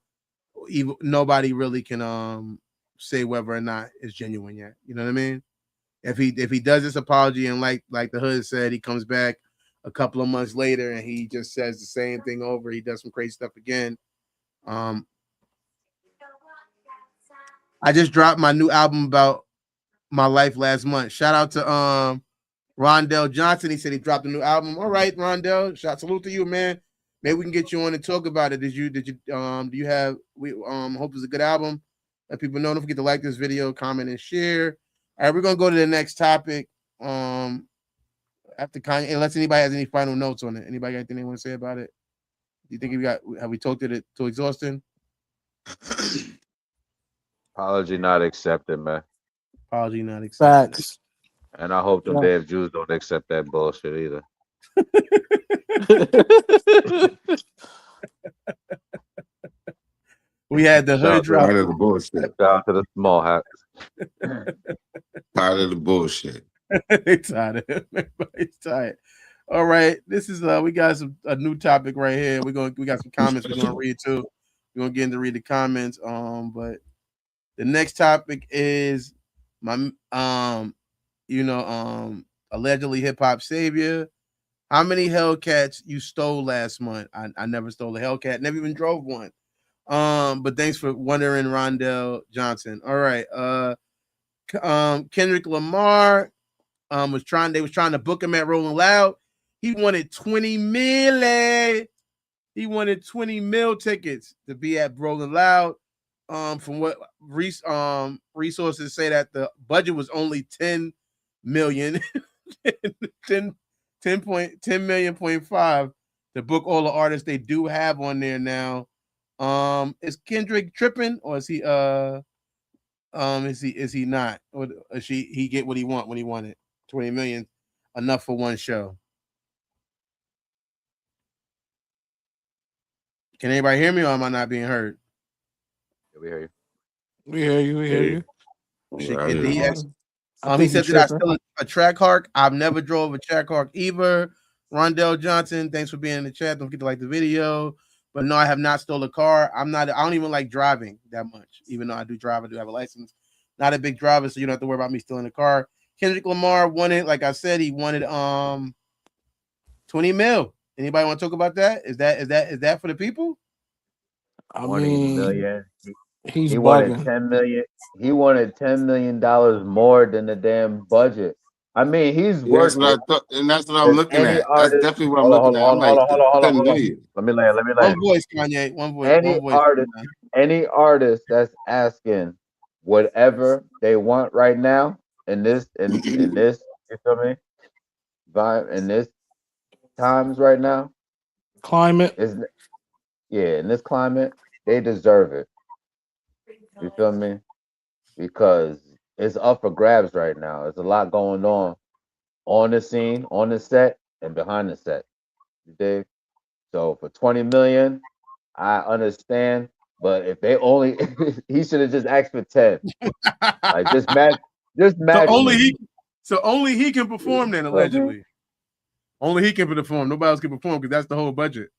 nobody really can say whether or not it's genuine yet. You know what I mean? If he does this apology and like the Hood said, he comes back a couple of months later and he just says the same thing over, he does some crazy stuff again. I just dropped my new album about my life last month. Shout out to Rondell Johnson. He said he dropped a new album. All right, Rondell. Salute to you, man. Maybe we can get you on and talk about it. Do you have hope it's a good album? Let people know. Don't forget to like this video, comment, and share. All right, we're gonna go to the next topic. After Kanye, unless anybody has any final notes on it. Anybody got anything they want to say about it? Do you think have we talked it to exhaustion? Apology not accepted, man. Apology not accepted. Facts. And I hope them damn Jews don't accept that bullshit either. We had the Hood drop. Tired of the bullshit. Down to the small hats. Tired of the bullshit. They tired of it. Everybody's tired. All right, this is we got a new topic right here. We got some comments we're gonna read too. We're gonna get into read the comments. But the next topic is my allegedly hip hop savior. How many Hellcats you stole last month? I never stole a Hellcat, never even drove one. But thanks for wondering, Rondell Johnson. All right. Kendrick Lamar was trying to book him at Rolling Loud. He wanted 20 million. He wanted 20 mil tickets to be at Rolling Loud. From what resources say that the budget was only 10 million, 10 million.5 to book all the artists they do have on there now. Is Kendrick tripping, or is he is he not? Or he get what he want when he wanted? 20 million, enough for one show. Can anybody hear me, or am I not being heard? We hear you. We hear you. We hear you. He said that I still a track hawk. I've never drove a track hawk either. Rondell Johnson, thanks for being in the chat. Don't forget to like the video. But no, I have not stolen a car. I don't even like driving that much, even though I do drive. I do have a license. Not a big driver, so you don't have to worry about me stealing a car. Kendrick Lamar wanted, like I said, he wanted 20 mil. Anybody want to talk about that? Is that for the people? I 20 million. He's he bugging. wanted 10 million. He wanted $10 million more than the damn budget. I mean, he's working. That's what I thought, and that's what I'm looking at. That's definitely what I'm looking at. Hold on. Let me land. One voice, Kanye. One voice. Any artist that's asking whatever they want right now in this, you feel me? Vibe in this times right now. Climate. In this climate, they deserve it. You feel me? Because it's up for grabs right now. There's a lot going on the scene, on the set, and behind the set. You dig? So for 20 million, I understand. But if they only, he should have just asked for 10. Like just match. So only he can perform then, allegedly. Only he can perform. Nobody else can perform because that's the whole budget.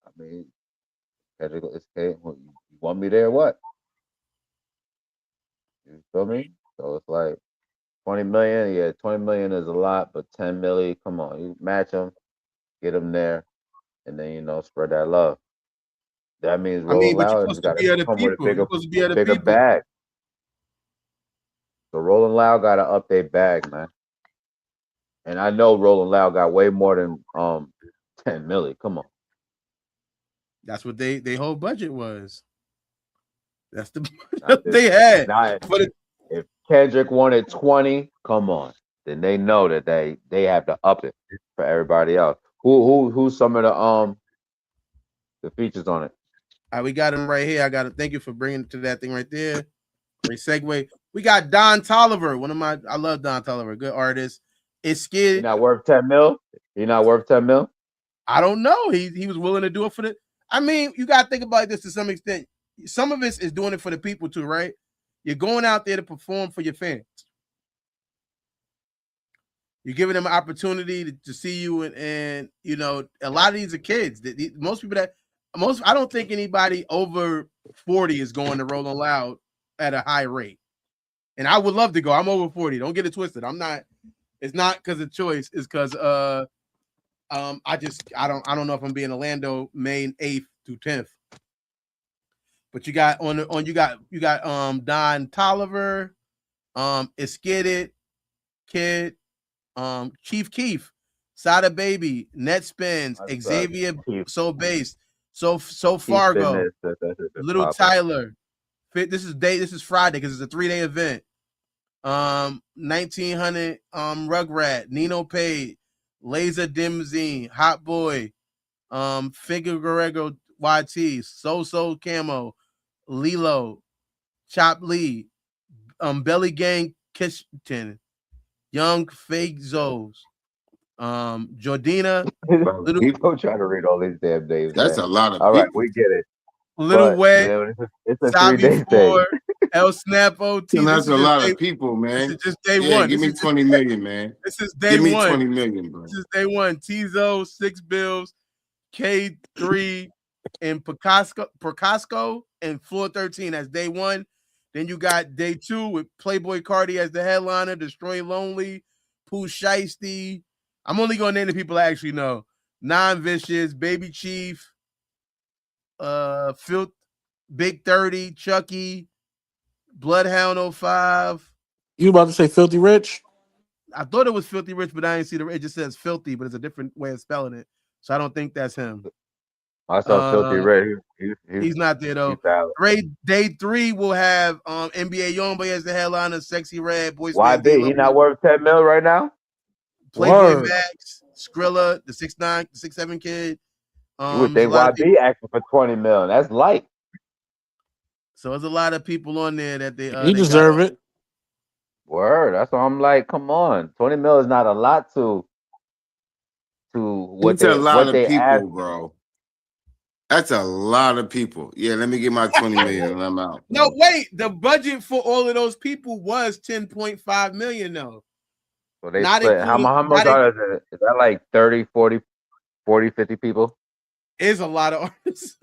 I mean, you want me there? What? You feel me? So it's like 20 million. Yeah, 20 million is a lot, but 10 million, come on, you match them, get them there, and then spread that love. That means I mean, Rolling but you're Loud supposed just to got to be other come with people. You're supposed to be a other bigger people. bag. So Rolling Loud got to up their bag, man. And I know Rolling Loud got way more than 10 million. Come on. That's what they whole budget was. That's the Now, they had. if Kendrick wanted 20, come on. Then they know that they have to up it for everybody else. Who's some of the features on it? All right, we got him right here. I got to thank you for bringing it to that thing right there. Great segue. We got Don Toliver. I love Don Toliver. Good artist. It's scared. He not worth 10 mil? He not worth 10 mil? I don't know. He was willing to do it for the. I mean, you got to think about this to some extent. Some of it is doing it for the people too, right? You're going out there to perform for your fans. You're giving them an opportunity to see you, and a lot of these are kids. Most people I don't think anybody over 40 is going to Rolling Loud at a high rate. And I would love to go. I'm over 40. Don't get it twisted. I'm not. It's not because of choice. It's because I don't know if I'm being Orlando May 8th through 10th. But you got you got Don Toliver, Iskidit, Kid, Chief Keef, Sada Baby, Net Spins, Xavier, So Bass, So Fargo, Little Tyler. This is Friday because it's a 3-day event. 1900 Rugrat, Nino Page, Laser Dimzine, Hot Boy, Figueroa YT, So Camo, Lilo, Chop Lee, Belly Gang Kitchen, Young Fake Zos, Jordina, People trying to read all these damn names. That's man. a lot of all people. right, we get it. Little Way, it's a 3-day thing. El Snap OT. That's a lot of people, man. This is just day one. Give me 20 million, man. This is day one. Give me 20 one. million, bro. This is day one. Tizo, 6 Bills, K3, and Procasco, and Floor 13. That's day one. Then you got day 2 with Playboy Cardi as the headliner, Destroy Lonely, Pooh Shiesty. I'm only going to name the people I actually know. Non-Vicious, Baby Chief, Big 30, Chucky, Bloodhound 05. You about to say Filthy Rich? I thought it was Filthy Rich, but I didn't see it just says Filthy, but it's a different way of spelling it. So I don't think that's him. I saw Filthy Rich. He's not there though. Day 3 will have NBA Youngboy as the headliner, Sexy Red, Boys. YB, he not worth 10 mil right now? Playboy Max, Skrilla, the 6'9", 6'7" kid. You would think YB asking for 20 mil. That's light. So there's a lot of people on there that they deserve it. Word. That's why I'm like, come on. 20 mil is not a lot to what It's a lot of people, ask. bro. That's a lot of people. Yeah, let me get my 20 million and I'm out. No, wait. The budget for all of those people was 10.5 million though. So they split. How much are there? Is that like 30, 40, 50 people? It's a lot of artists.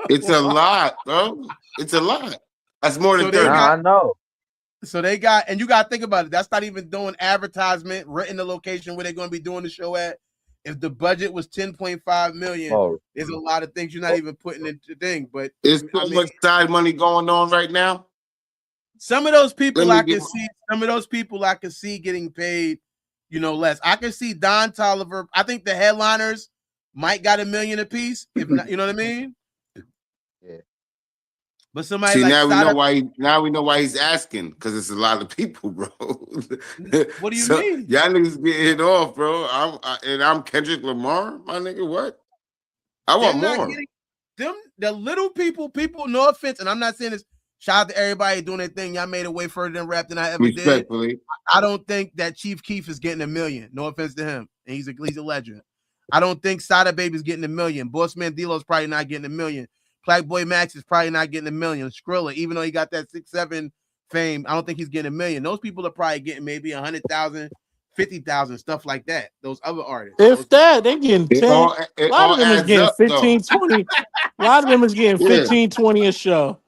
It's a lot, bro. It's a lot. That's more than 30. I know. So they got, and you got to think about it. That's not even doing advertisement, renting the location where they're going to be doing the show at. If the budget was 10.5 million, there's a lot of things you're not even putting into the thing. But there's so much side money going on right now. Some of those people I can see. Some of those people I can see getting paid, less. I can see Don Toliver. I think the headliners might got $1 million a piece. If not, you know what I mean? Yeah. But somebody see, like now we know why he's asking, because it's a lot of people, bro. What do you mean? Y'all niggas get hit off, bro. I'm Kendrick Lamar, my nigga. What? I want more. The little people, no offense, and I'm not saying this. Shout out to everybody doing their thing. Y'all made it way further than rap than I ever did. I don't think that Chief Keef is getting $1 million. No offense to him. And he's a legend. I don't think Sada Baby's getting $1 million. Boss Man D-Lo's probably not getting $1 million. Black Boy Max is probably not getting $1 million. Skrilla, even though he got that 6'7" fame, I don't think he's getting $1 million. Those people are probably getting maybe 100,000, 50,000, stuff like that. Those other artists. If that, they getting 10. A lot of them is adds getting up, 15, though. 20. A lot of them is getting 15, 20 a show.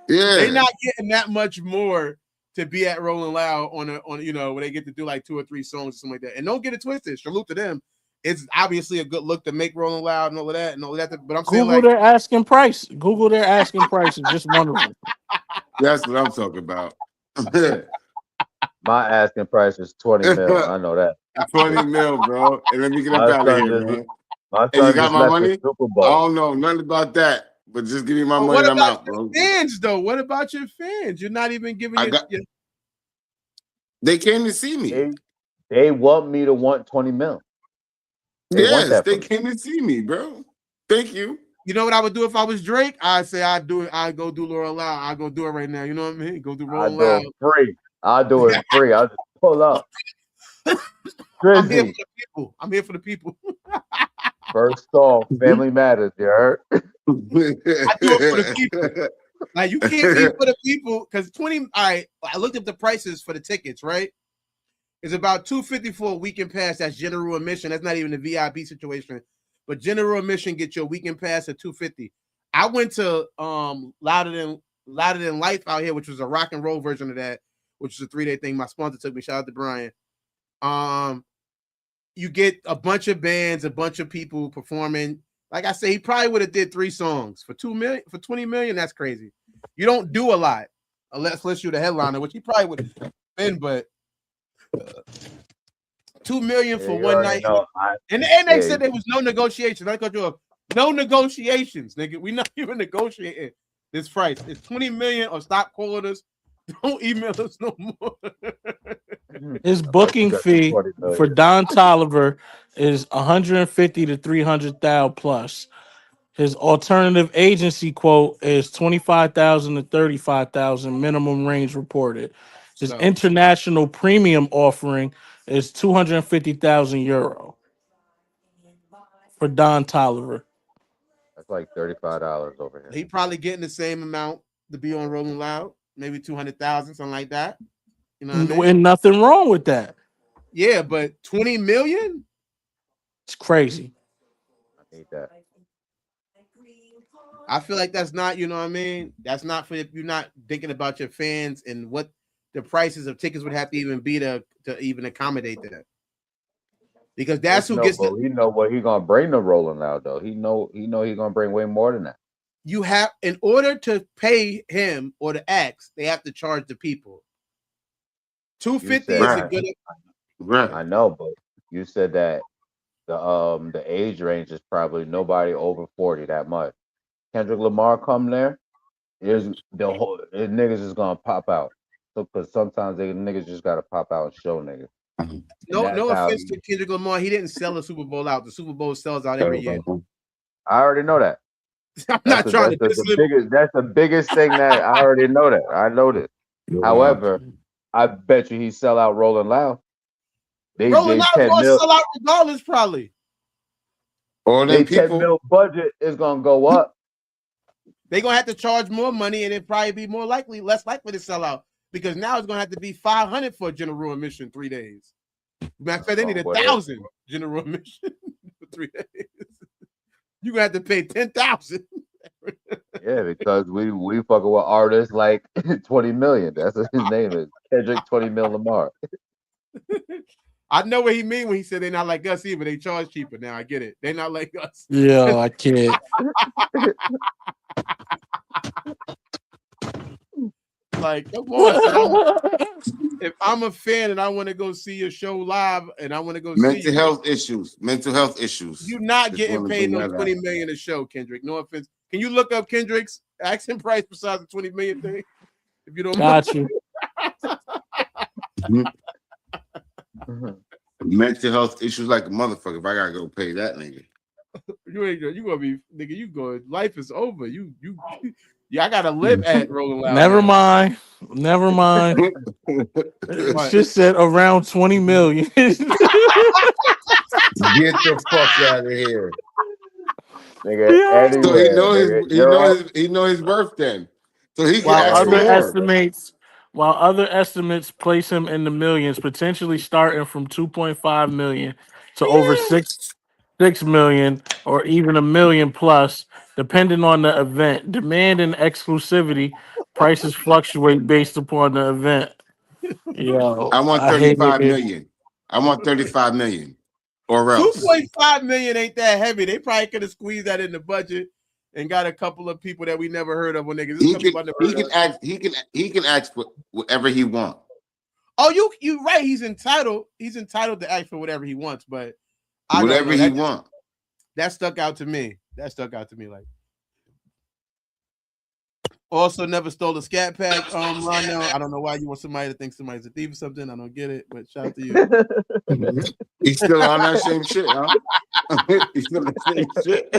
They not getting that much more to be at Rolling Loud on where they get to do like 2 or 3 songs or something like that. And don't get it twisted. Salute to them. It's obviously a good look to make Rolling Loud and all of that and all that. But I'm saying Google their asking price. Google their asking price. It's just one of them. That's what I'm talking about. My asking price is 20 mil. I know that. 20 mil, bro. And let me get up out of here, man. Hey, you got my money? I don't know nothing about that, but just give me my money and I'm out, bro. Fans, though? What about your fans? You're not even giving They came to see me. They want me to want 20 mil. Yes, they came to see me, bro. Thank you. You know what I would do if I was Drake? I'd say I'd do it. I'd go do Laura Loud. I'd go do it right now. You know what I mean? Go do Rolling Loud. Free. I'll do it free. I'll just pull up. I'm here for the people. I'm here for the people. First song, Family Matters, you heard? I do it for the people. Like, you can't be for the people because 20. All right, I looked up the prices for the tickets, right? It's about $250 for a weekend pass. That's general admission. That's not even a VIP situation. But general admission get your weekend pass at $250. I went to Louder Than Life out here, which was a rock and roll version of that, which is a 3-day thing. My sponsor took me. Shout out to Brian. You get a bunch of bands, a bunch of people performing. Like I say, he probably would have did 3 songs for $2 million, for $20 million. That's crazy. You don't do a lot unless you're the headliner, which he probably would have been, but $2 million for one night. And they said there was no negotiation. I cut you off. No negotiations, nigga. We not even negotiating this price. It's $20 million or stop calling us. Don't email us no more. His booking fee for Don Toliver is $150,000 to $300,000 plus. His alternative agency quote is $25,000 to $35,000 minimum range reported. His international premium offering is €250,000 for Don Toliver. That's like $35 over here. He probably getting the same amount to be on Rolling Loud, maybe 200,000, something like that. You know what I mean? And nothing wrong with that. Yeah, but 20 million? It's crazy. I need that. I feel like that's not, you know what I mean? That's not for if you're not thinking about your fans and what the prices of tickets would have to even be to even accommodate that. Because that's who gets he know what he gonna bring to Rolling Loud though. He know he gonna bring way more than that. You have, in order to pay him or the acts, they have to charge the people. $250 is a good. Right. I know, but you said that the age range is probably nobody over 40 that much. Kendrick Lamar come there, his niggas is gonna pop out. So because sometimes niggas just gotta pop out and show niggas. No offense to Kendrick Lamar, he didn't sell the Super Bowl out. The Super Bowl sells out every year. I already know that. I'm not trying to. That's the biggest thing that I already know that. I know this. However, I bet you he sell out Rolling Loud. Rolling Loud is gonna sell out regardless, probably. Or their 10 mil budget is gonna go up. They're gonna have to charge more money, and it probably be less likely to sell out because now it's gonna have to be $500 for a general admission 3 days. Matter of fact, they need 1,000 general admission for 3 days. You're gonna have to pay 10,000. Yeah, because we fucking with artists like 20 million. That's what his name is. Kendrick 20 mil Lamar. I know what he mean when he said they're not like us either. They charge cheaper now. I get it. They're not like us. Yeah, I can't. Like, come on. If I'm a fan and I want to go see your show live and I want to go mental health issues. You're not getting paid no $20 million a show, Kendrick. No offense. Can you look up Kendrick's asking price besides the $20 million thing? If you don't got you. Mental health issues like a motherfucker. If I gotta go pay that nigga. You gonna be nigga, you going, life is over. I gotta live at Rolling Loud. Never mind. It's just said around 20 million. Get the fuck out of here. Nigga, so he know his worth then. So he can ask other estimates while other estimates place him in the millions, potentially starting from 2.5 million to over 6 million, or even a million plus, depending on the event. Demand and exclusivity prices fluctuate based upon the event. I Yo, want I hate 35 it. million. I want 35 million. Or else. 2.5 million ain't that heavy. They probably could have squeezed that in the budget and got a couple of people that we never heard of when niggas. He can ask for whatever he wants. Oh, you right. He's entitled to ask for whatever he wants, but whatever he wants. That stuck out to me. Like, also never stole a scat pack. Right now, I don't know why you want somebody to think somebody's a thief or something. I don't get it, but shout out to you. He's still on that same shit, huh? He's still on that same shit.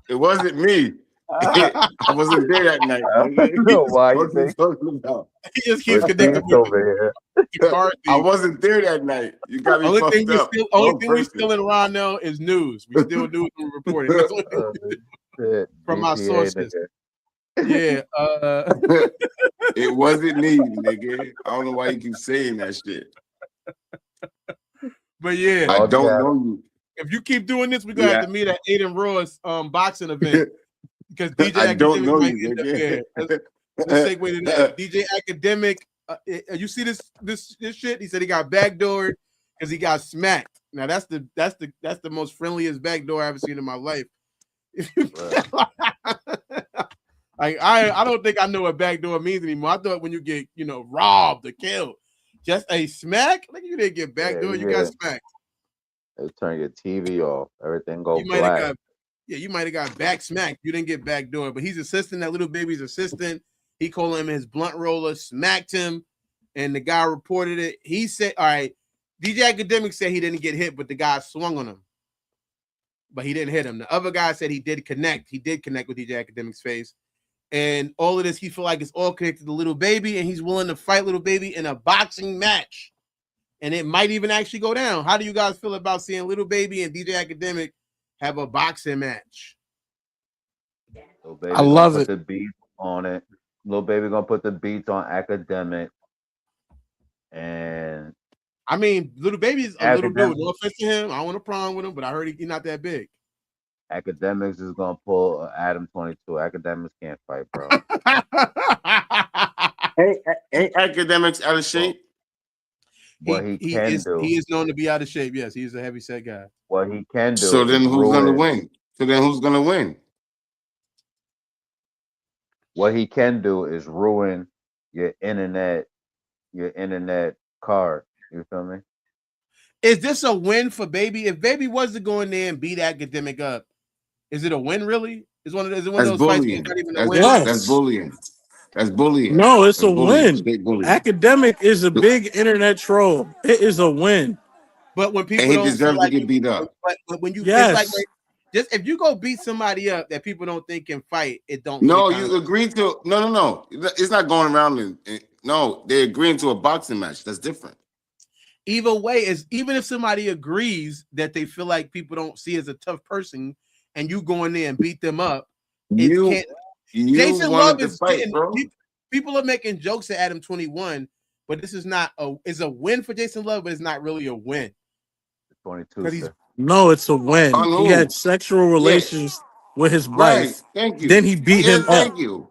It wasn't me. I wasn't there that night. I don't know why you think talking about. He just keeps connecting over here. I wasn't there that night. You got me only fucked thing up. Only thing we still in Ron now is news. We still news and reporting. That's what from our sources. Yeah. It wasn't me, nigga. I don't know why you keep saying that shit. But yeah, I don't know you. If you keep doing this, we're gonna have to meet at Aiden Roy's boxing event. Because DJ I don't know might you, end up nigga. there. Let's segue to that. DJ Academic, you see this shit? He said he got backdoored because he got smacked. Now that's the most friendliest backdoor I've ever seen in my life. I don't think I know what backdoor means anymore. I thought when you get robbed or killed, just a smack. Like you didn't get backdoor, you got smacked. They turn your TV off, everything go black. You might have got back smacked. You didn't get backdoor, but he's assistant. That little baby's assistant. He called him his blunt roller, smacked him, and the guy reported it. He said, "All right." DJ Academic said he didn't get hit, but the guy swung on him, but he didn't hit him. The other guy said he did connect. He did connect with DJ Academic's face, and all of this he feel like it's all connected to little baby, and he's willing to fight little baby in a boxing match, and it might even actually go down. How do you guys feel about seeing little baby and DJ Academic have a boxing match? I love it. The beats on it. Little baby gonna put the beats on Academic, and I mean, little baby's a little dude. No offense to him. I don't want a problem with him, but I heard he's not that big. Academics is gonna pull Adam 22. Academics can't fight, bro. Ain't Academics out of shape? What he can do. He is known to be out of shape. Yes, he's a heavy set guy. What he can do. So then who's gonna win? What he can do is ruin your internet card. You feel me? Is this a win for Baby? If Baby was to go in there and beat Academic up, is it a win really? Is it one of those bullying. fights not even a win? That's bullying. That's bullying. No, it's that's a win. Academic is a big internet troll. It is a win. But when people and he deserves to get beat up. But when you it's like just if you go beat somebody up that people don't think can fight, it don't. No, you agree to no. It's not going around no, they're agreeing to a boxing match. That's different. Either way, is even if somebody agrees that they feel like people don't see as a tough person, and you go in there and beat them up, Jason Love is fighting, bro. People are making jokes at Adam 21, but this is not it's a win for Jason Love, but it's not really a win. 22. No, it's a win. He had sexual relations with his wife. Right. Thank you. Then he beat him up. Thank you.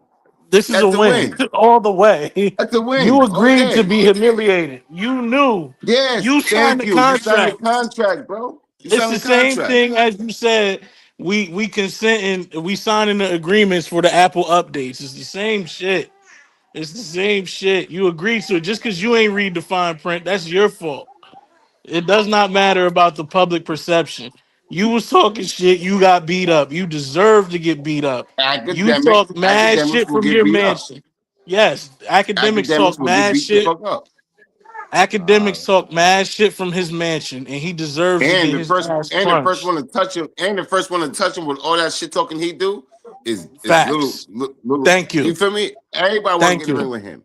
This is a win all the way. That's a win. You agreed to be humiliated. You knew. Yes. You signed the contract. You signed the contract, bro. It's the same thing as you said. We consent and we signing the agreements for the Apple updates. It's the same shit. It's the same shit. You agreed to it. Just because you ain't read the fine print, that's your fault. It does not matter about the public perception. You was talking shit. You got beat up. You deserve to get beat up. You talk mad shit from your mansion. Yes, academics talk mad shit. Academics talk mad shit from his mansion, and he deserves to get his ass punched. The first one to touch him, with all that shit talking he do is facts. Little. Thank you. You feel me? Everybody want to get in with him.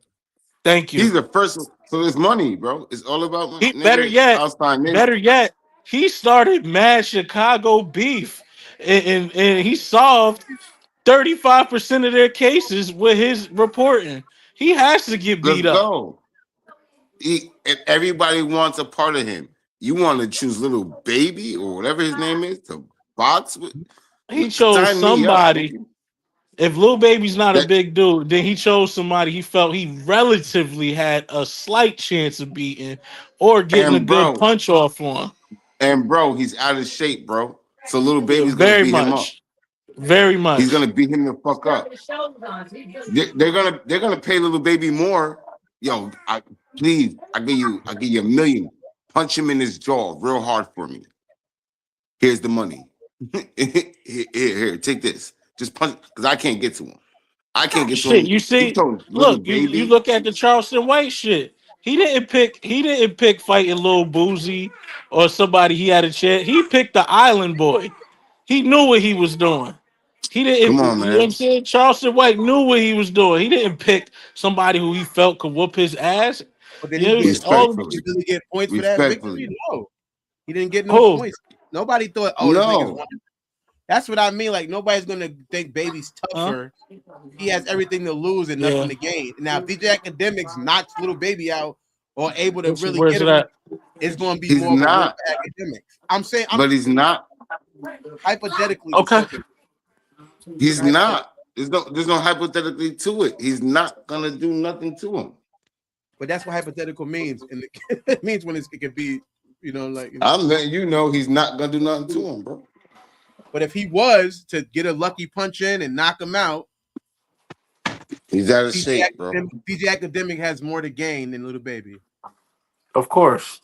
Thank you. He's the first. So it's money, bro. It's all about money. Better yet, he started mad Chicago beef, and he solved 35% of their cases with his reporting. He has to get beat Let's up. go. And everybody wants a part of him. You want to choose Little Baby or whatever his name is to box with? He chose Sign me up. somebody. If Lil Baby's not a That- big dude, then he chose somebody he felt he relatively had a slight chance of beating or getting a And good bro, punch off on. and bro, he's out of shape, bro. So Little Yeah, Baby's gonna very beat him up. much. Very much. He's gonna beat him the fuck up. They're gonna pay Little Baby more. Yo, please, I give you $1 million. Punch him in his jaw real hard for me. Here's the money. here, take this. Just punch, because I can't get to him. I can't get to him. Shit, you see, Little look, Baby. you look at the Charleston White shit. He didn't pick fighting Lil Boozy or somebody he had a chance. He picked the Island Boy. He knew what he was doing. He didn't, Come on, you know what I'm man. saying? Charleston White knew what he was doing. He didn't pick somebody who he felt could whoop his ass. But did You know, he get Respectfully. did he get points for that victory? No, he didn't get no Who? points. Nobody thought, oh, this nigga's won. That's what I mean. Like nobody's gonna think Baby's tougher. He has everything to lose and nothing to gain. Now, if DJ Academics knocks Little Baby out or able to really Where's get him, that? it's going to be He's more not. of Academics. I'm saying, But he's not. Hypothetically, okay. He's not. There's no hypothetically to it. He's not gonna do nothing to him. But that's what hypothetical means, and it means when it could be, like. I'm letting you know he's not gonna do nothing to him, bro. But if he was to get a lucky punch in and knock him out, he's out of shape, bro. DJ Academic has more to gain than Little Baby. Of course.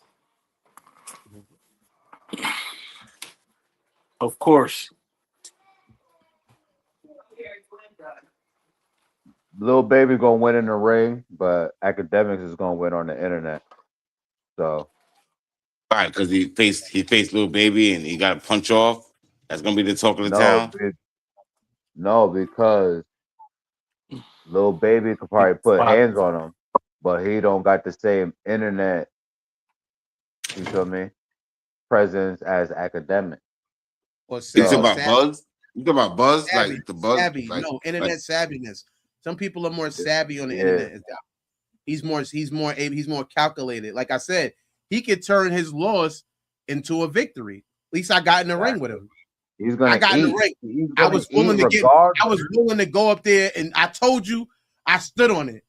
Of course. Lil Baby gonna win in the ring, but Academics is gonna win on the internet. So, right, because he faced Lil Baby and he got a punch off. That's gonna be the talk of the town. No, because Lil Baby could probably put hands on him, but he don't got the same internet. You feel me? Presence as Academic. Or you talking about Buzz? You talking about Buzz? Savvy, like the Buzz? Savvy. Like, no, internet savviness. Some people are more savvy on the Yeah. internet. He's more calculated. Like I said, he could turn his loss into a victory. At least I got in the ring with him. He's gonna. I got in the ring. I was willing to go up there, and I told you I stood on it.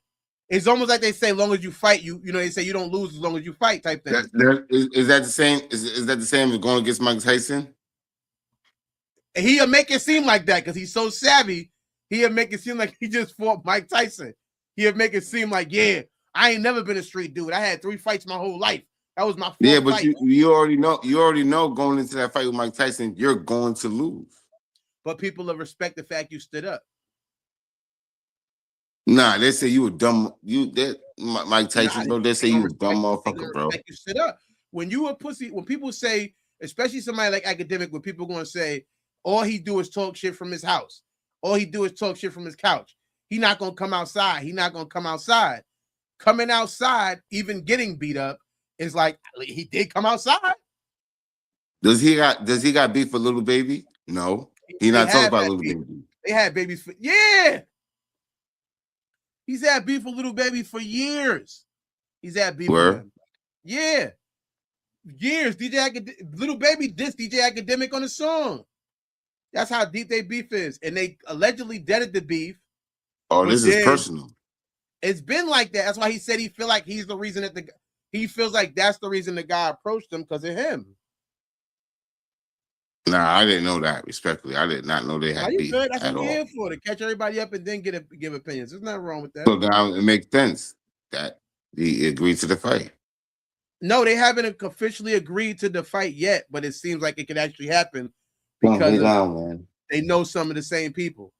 It's almost like they say, long as you fight, they say you don't lose as long as you fight type thing. Is that the same? Is that the same as going against Mike Tyson? And he'll make it seem like that because he's so savvy. He'll make it seem like he just fought Mike Tyson. He'll make it seem like, yeah, I ain't never been a street dude. I had 3 fights my whole life. That was my fourth Yeah, but fight. you already know going into that fight with Mike Tyson, you're going to lose. But people will respect the fact you stood up. Nah, they say you were dumb. Mike Tyson, bro. They say you were dumb motherfucker, bro. You stood up. When you a pussy, when people say, especially somebody like Academic, where people going to say, all he do is talk shit from his house. All he do is talk shit from his couch. He not going to come outside. He not going to come outside. Coming outside, even getting beat up, is like, he did come outside. Does he got beef with Little Baby? No. He not talking about Little Baby. They had babies for, yeah. He's had beef with Little Baby for years. He's had beef with him. Yeah. Years. Little Baby dissed DJ Academic on a song. That's how deep their beef is. And they allegedly deaded the beef. Oh, this is personal. It's been like that. That's why he said he feel like he's the reason that he feels like that's the reason the guy approached him, because of him. Nah, I didn't know that. Respectfully, I did not know they had beef good? That's at what all. we're here for, to catch everybody up and then give opinions. There's nothing wrong with that. So now it makes sense that he agreed to the fight. No, they haven't officially agreed to the fight yet, but it seems like it could actually happen because they know some of the same people.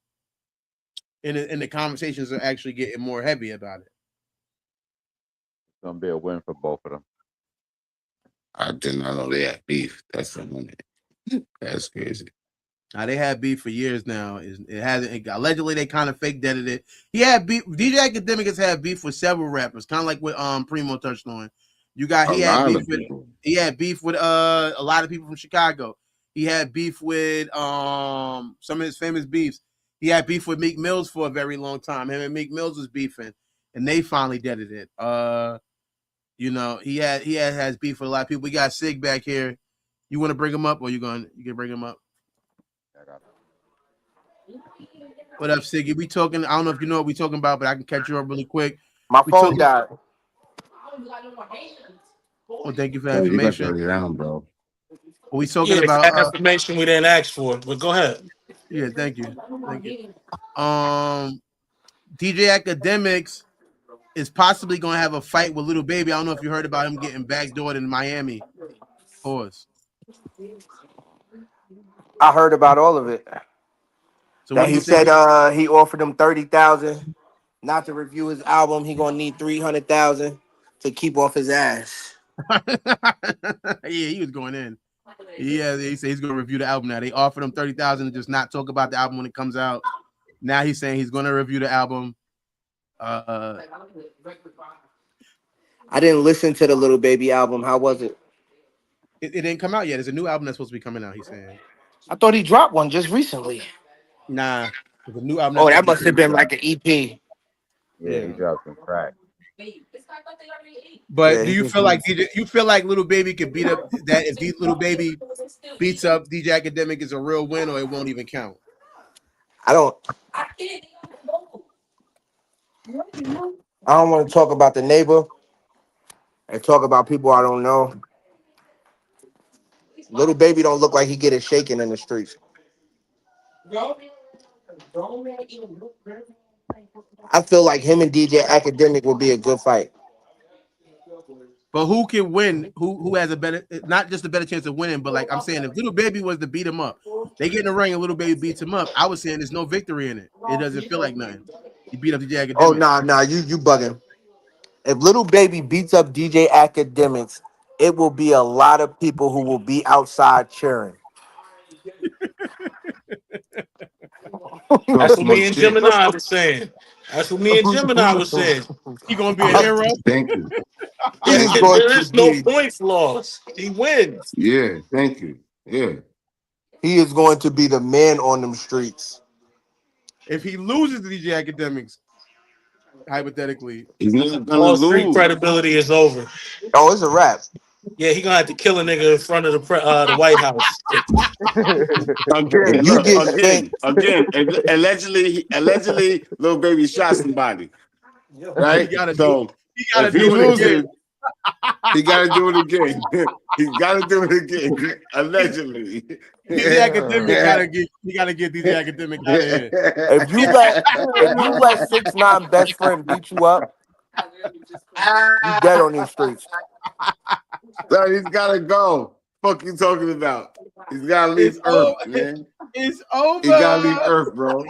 And the conversations are actually getting more heavy about it. It's gonna be a win for both of them. I did not know they had beef. That's crazy. Now they had beef for years now. It hasn't. Allegedly, they kind of fake deaded it. He had beef. DJ Academic has had beef with several rappers, kind of like what Primo touched on. He had beef with a lot of people from Chicago. He had beef with some of his famous beefs. He had beef with Meek Mills for a very long time. Him and Meek Mills was beefing. and they finally deaded it. You know, he has beef with a lot of people. We got Sig back here. You want to bring him up, or you can bring him up? What up, Siggy? We talking? I don't know if you know what we talking about, but I can catch you up really quick. My We phone talking. died. Well, thank you for the Yo, you got to information. turn it down, bro. We talking Yeah, about that information we didn't ask for, but go ahead. yeah, thank you. DJ Academics is possibly going to have a fight with Little Baby. I don't know if you heard about him getting backdoored in Miami. Pause. I heard about all of it. So That what do he you think? said he offered him 30,000 not to review his album. He gonna need 300,000 to keep off his ass. Yeah, he was going in. Yeah, he said he's going to review the album now. They offered him 30,000 to just not talk about the album when it comes out. Now he's saying he's going to review the album. I didn't listen to the Little Baby album. How was it? It didn't come out yet. There's a new album that's supposed to be coming out. He's saying. I thought he dropped one just recently. Nah, there's a new album. Oh, That's that must have been like an EP. Yeah, he dropped some crack. But Yeah, do you feel like DJ? You feel like Little Baby could beat up that if Little Baby beats up DJ Academic is a real win, or it won't even count? I don't want to talk about the neighbor and talk about people I don't know. Little Baby don't look like he get it shaken in the streets. I feel like him and DJ Academic will be a good fight. But who can win? Who has a better, not just a better chance of winning, but like I'm saying, if Little Baby was to beat him up, they get in the ring and Little Baby beats him up. I was saying there's no victory in it. It doesn't feel like nothing. He beat up DJ Academic. Oh nah, you bugging. If Little Baby beats up DJ Academics, it will be a lot of people who will be outside cheering. That's what me and Gemini was saying. That's what me and Gemini was saying. He gonna be a hero. Thank you. There is no points lost. He wins. Yeah, thank you. Yeah. He is going to be the man on them streets. If he loses to DJ Academics, hypothetically, he's not gonna all street lose. credibility is over. Oh, it's a wrap. Yeah, he gonna have to kill a nigga in front of the White House. Again. Allegedly, Little Baby shot somebody. Right? He gotta So do it again. he gotta do it again. He gotta do it again. Allegedly. DJ Academic gotta get DJ Academic out of here. If you let 6ix9ine best friend beat you up, you dead on these streets. So he's gotta go. Fuck you talking about? He's gotta leave Earth, man. It's over. He gotta leave Earth, bro.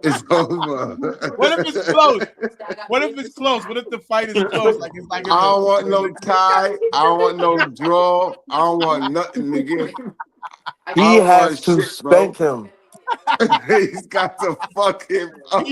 It's over. What if it's close? What if it's close? What if the fight is close? Like it's like I don't want no tie. I don't want no draw. I don't want nothing, nigga. He has to spank him. He's got to fuck him up.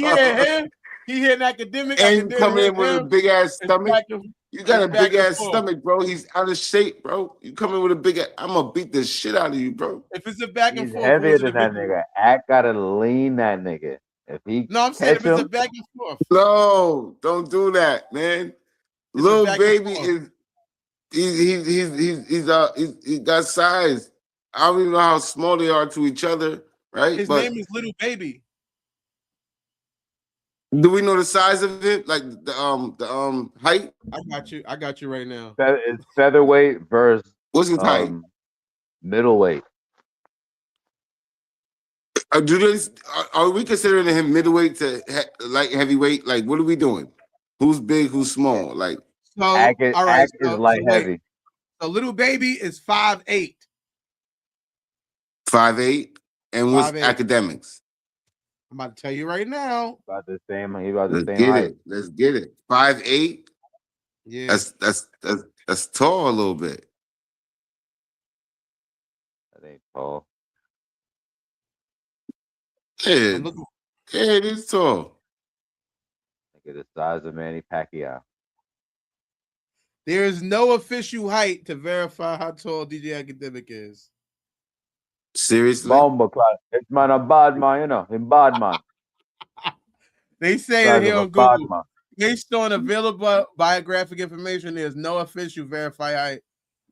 He hit an Academic. And you come in with a big ass stomach. You got a big ass stomach, bro. He's out of shape, bro. You come in with a big ass. I'm gonna beat the shit out of you, bro. If it's a back and forth, heavier than that nigga. Act gotta lean that nigga. If he I'm saying if it's a back and forth. No, don't do that, man. Little Baby is he's got size. I don't even know how small they are to each other, right? His name is Little Baby. Do we know the size of it? Like the height? I got you right now. It's featherweight versus what's his height? Middleweight. Are we considering him middleweight to light heavyweight? Like, what are we doing? Who's big? Who's small? Like, all right, is light heavy. So Little Baby is 5'8". 5'8", and what's 5'8". Academics? I'm about to tell you right now. About the same. He about the Let's same get height. it. Let's get it. 5'8". Yeah, that's tall a little bit. That ain't tall. Yeah, it is tall. Look at the size of Manny Pacquiao. There is no official height to verify how tall DJ Academic is. Seriously? It's man a bad man, you know. Him bad man. They say it here on Google. Based on available biographic information, there's no official verified height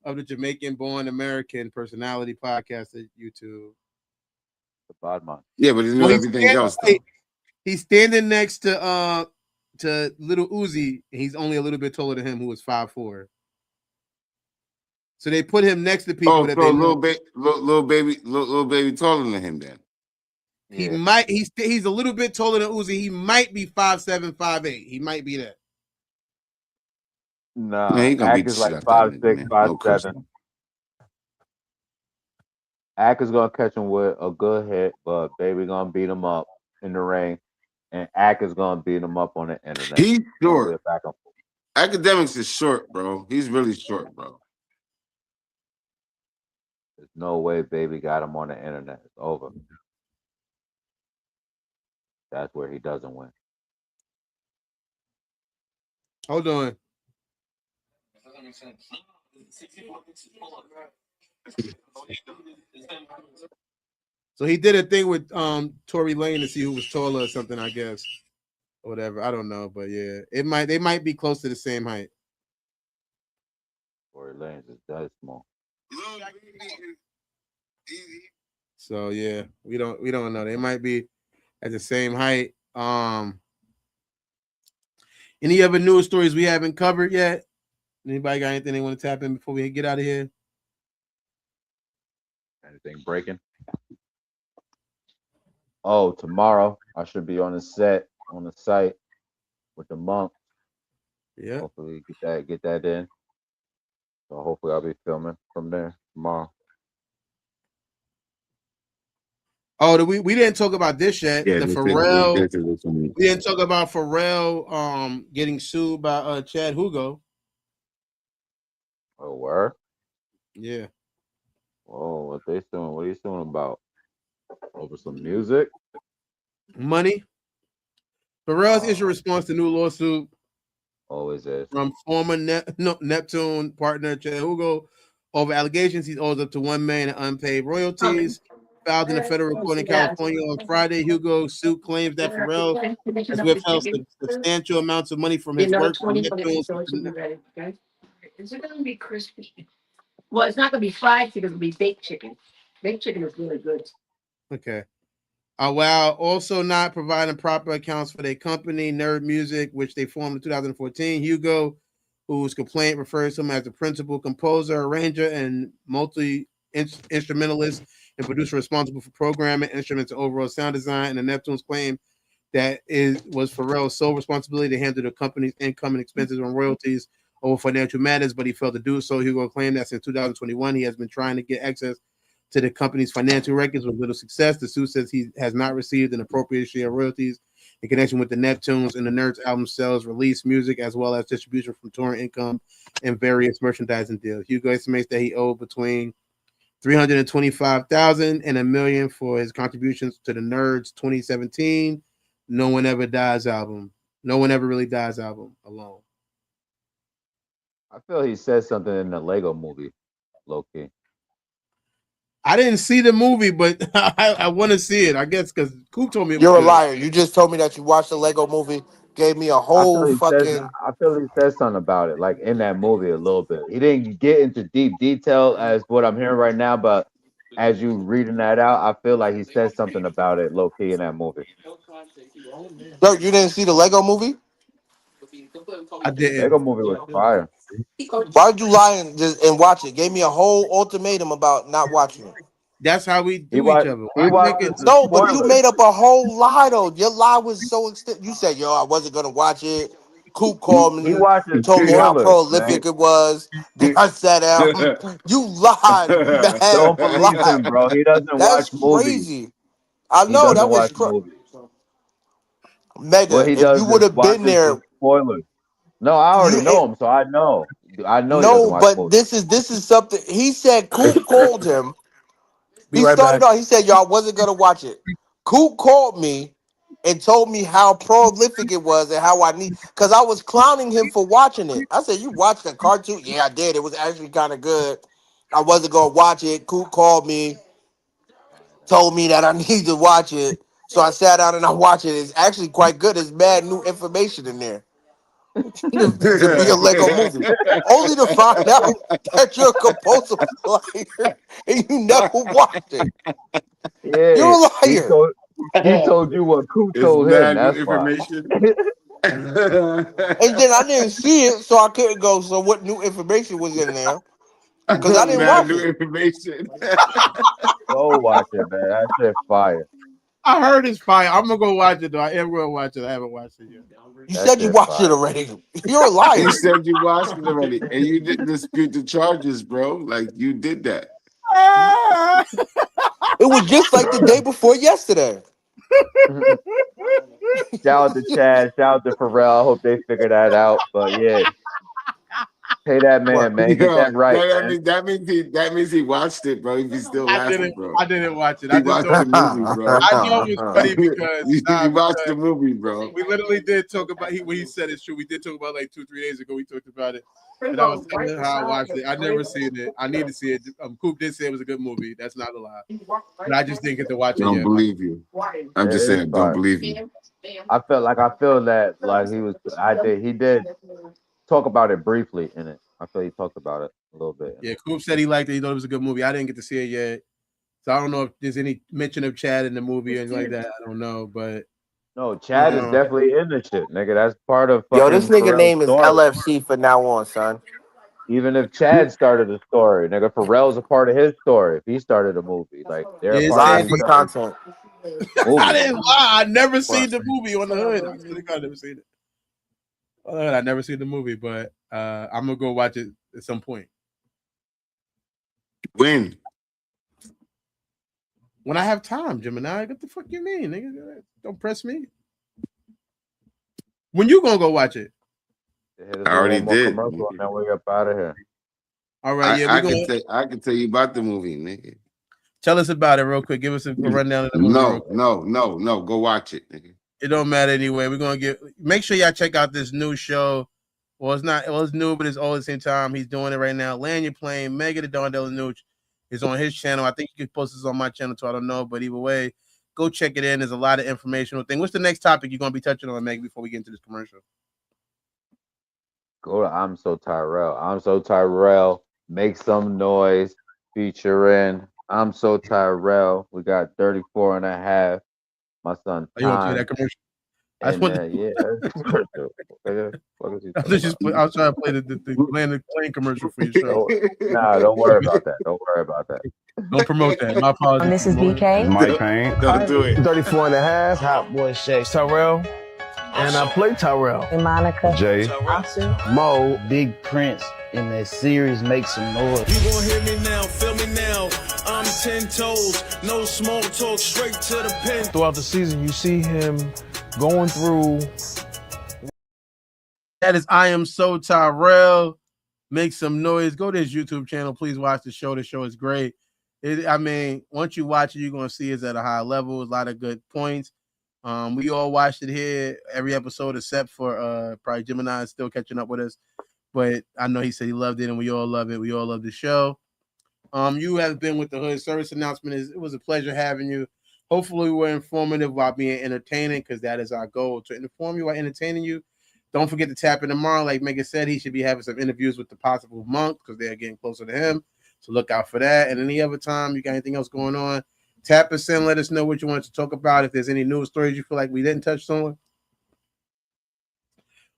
of the Jamaican-born American personality podcast at YouTube. The bad man. Yeah, but you know everything else though. He's standing next to Little Uzi, and he's only a little bit taller than him, who was 5'4". So they put him next to people that they little baby taller than him then. He might he's a little bit taller than Uzi. He might be 5'7", 5'8". He might be that. Nah, Man, he gonna Ack beat is the like shit out that 5'6", nigga, man. No 5'7". question. Ack is gonna catch him with a good hit, but Baby gonna beat him up in the ring, and Ack is gonna beat him up on the internet. He's It's gonna be short. a back and forth. Academics is short, bro. He's really short, bro. There's no way Baby got him on the internet. It's over. That's where he doesn't win. Hold on. So he did a thing with Tory Lane to see who was taller or something, I guess. Or whatever. I don't know, but yeah. They might be close to the same height. Tory Lanez is that small. So yeah, we don't know. They might be at the same height. Any other news stories we haven't covered yet? Anybody got anything they want to tap in before we get out of here? Anything breaking? Oh, tomorrow I should be on the set on the site with the monk. Yeah. Hopefully get that in. So hopefully I'll be filming from there tomorrow. Oh, we didn't talk about this yet. Yeah, the Pharrell. We didn't talk about Pharrell getting sued by Chad Hugo. Oh, where? Yeah. Oh, what they suing? What are you suing about? Over some music? Money. Pharrell's issued a response to new lawsuit. Always is. From former Neptune partner Chad Hugo over allegations he owes up to $1 million in unpaid royalties. Filed in a federal court in California on Friday, Hugo's suit claims that Pharrell has withheld substantial amounts of money from his work from Neptune's. Is it going to be crispy? Well, it's not going to be fried chicken. It'll be baked chicken. Baked chicken is really good. Okay. While also not providing proper accounts for their company, Nerd Music, which they formed in 2014, Hugo, whose complaint refers to him as the principal composer, arranger, and multi-instrumentalist and producer responsible for programming, instruments, and overall sound design, and the Neptune's claim that was Pharrell's sole responsibility to handle the company's income and expenses on royalties over financial matters, but he failed to do so. Hugo claimed that since 2021, he has been trying to get access to the company's financial records with little success. The suit says he has not received an appropriate share of royalties in connection with the Neptunes and the Nerds album sales, release music, as well as distribution from touring income and various merchandising deals. Hugo estimates that he owed between $325,000 and $1 million for his contributions to the Nerds 2017 No One Ever Dies album. No One Ever Really Dies album alone. I feel he said something in the Lego movie, low key. I didn't see the movie, but I want to see it. I guess because Coop told me it You're was a good. liar. You just told me that you watched the Lego movie, gave me a whole I fucking. feel he said something about it, like in that movie a little bit. He didn't get into deep detail as what I'm hearing right now, but as you reading that out, I feel like he said something about it low key in that movie. Yo, you didn't see the Lego movie? I didn't. Lego movie was fire. Why'd you lie and watch it? Gave me a whole ultimatum about not watching it. That's how we do watched, each other. He watched No, but you made up a whole lie though. Your lie was so extensive. You said, "Yo, I wasn't gonna watch it." Coop called me, told me how prolific it was. Then I sat down. You lied, man. Don't believe him, bro. He doesn't That's watch movies. crazy. I know that was Mega. What he If does you would is have been watches there, the spoilers. No, I already know him, so I know. I know he doesn't no, watch but movies. this is something he said. Coop called him. He right started back. off. He said, "Y'all wasn't gonna watch it." Coop called me and told me how prolific it was and how I need. Because I was clowning him for watching it. I said, "You watched the cartoon?" Yeah, I did. It was actually kind of good. I wasn't gonna watch it. Coop called me, told me that I need to watch it. So I sat down and I watched it. It's actually quite good. There's mad new information in there. to be a Lego movie, only to find out that you're a compulsive liar and you never watched it. Yeah, You're a he liar. told you what Coop It's told him. mad new That's why. information. And then I didn't see it, so I couldn't go. So what new information was in there? Because I didn't Mad watch new it. information. Go watch it, man. That shit fire. I heard it's fire. I'm gonna go watch it though. I am gonna watch it. I haven't watched it yet. You That said you shit watched it fire. already. You're a liar. You said you watched it already, and you didn't dispute the charges, bro. Like you did that. It was just like the day before yesterday. Shout out to Chad. Shout out to Pharrell. I hope they figure that out. But yeah, pay that man, man. Get Yo, that right, man. that means he watched it, bro. He's still laughing, bro. I didn't watch it. He I just watched know, the movie, bro. I know it was funny because You watched the movie, bro. we literally did talk about what he said is true. We did talk about like 2-3 days ago. We talked about it. And I was telling him how I watched it. I never seen it. I need to see it. Coop did say it was a good movie. That's not a lie. But I just didn't get to watch it Don't yet. believe you. I'm just saying, don't believe you. I feel that like he did talk about it briefly in it. I feel he talked about it a little bit. Yeah, Coop said he liked it. He thought it was a good movie. I didn't get to see it yet. So I don't know if there's any mention of Chad in the movie or anything like that. I don't know, but no, Chad is definitely in the shit, nigga. That's part of Yo, this nigga Pharrell's name is story. LFC for now on, son. Even if Chad started the story, nigga, Pharrell's a part of his story. If he started a movie, like they're a part of for content. I didn't lie. I never seen the movie on the hood. I never seen it. I never seen the movie, but I'm gonna go watch it at some point. When I have time, Gemini. What the fuck you mean, nigga? Don't press me. When you gonna go watch it? I already did. And then we up out of here. All right, yeah, I can tell you about the movie, nigga. Tell us about it real quick. Give us a rundown of the movie. No. Go watch it, nigga. It don't matter anyway. We're gonna make sure y'all check out this new show. Well, it's new, but it's all at the same time. He's doing it right now. Land Your Plane, Mega the Don Delanouche is on his channel. I think you can post this on my channel too. I don't know, but either way, go check it in. There's a lot of informational thing. What's the next topic you're gonna be touching on, Meg, before we get into this commercial? Go to I'm So Tyrell. Make Some Noise featuring I'm So Tyrell. We got 34 and a half. My son Are you gonna do that commercial? I was trying to play the Land the Plane commercial for your show. Nah, don't worry about that. Don't promote that. My apologies. Mrs. BK. Mike Payne. Don't do it. 34 and a half. Hot Boy Shay. Tyrell. And I play Tyrell. And Monica. Jay. Mo. Big Prince in that series Make Some Noise. You gon' hear me now, feel me now. I'm 10 toes, no small talk, straight to the pen. Throughout the season, you see him going through. That is I Am So Tyrell. Make Some Noise. Go to his YouTube channel. Please watch the show. The show is great. Once you watch it, you're going to see it's at a high level. A lot of good points. We all watched it here, every episode except for probably Gemini is still catching up with us. But I know he said he loved it, and we all love it. We all love the show. You have been with the Hood Service Announcement. It was a pleasure having you. Hopefully, we're informative while being entertaining, because that is our goal, to inform you while entertaining you. Don't forget to tap in tomorrow. Like Megan said, he should be having some interviews with the possible monk, because they're getting closer to him. So look out for that. And any other time you got anything else going on, tap us in. Let us know what you want to talk about. If there's any news stories you feel like we didn't touch on,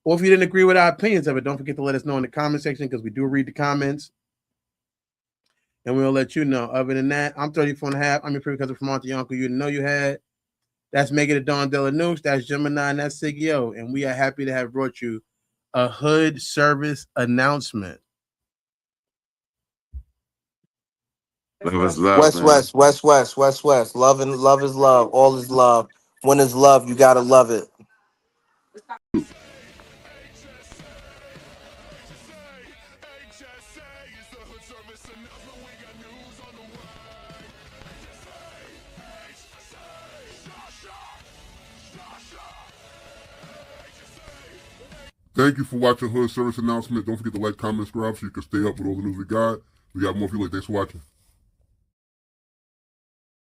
or if you didn't agree with our opinions of it, don't forget to let us know in the comment section, because we do read the comments. And we'll let you know. Other than that, I'm 34 and a half. I'm your pretty cousin from Auntie Uncle you didn't know you had. That's Megan the Don Delanouche. That's Gemini, and that's Sigio. And we are happy to have brought you a Hood Service Announcement. Love is love. West. Love is love. All is love. When is love, you gotta love it. Thank you for watching Hood Service Announcement. Don't forget to like, comment, subscribe so you can stay up with all the news we got. We got more for you. Thanks for watching.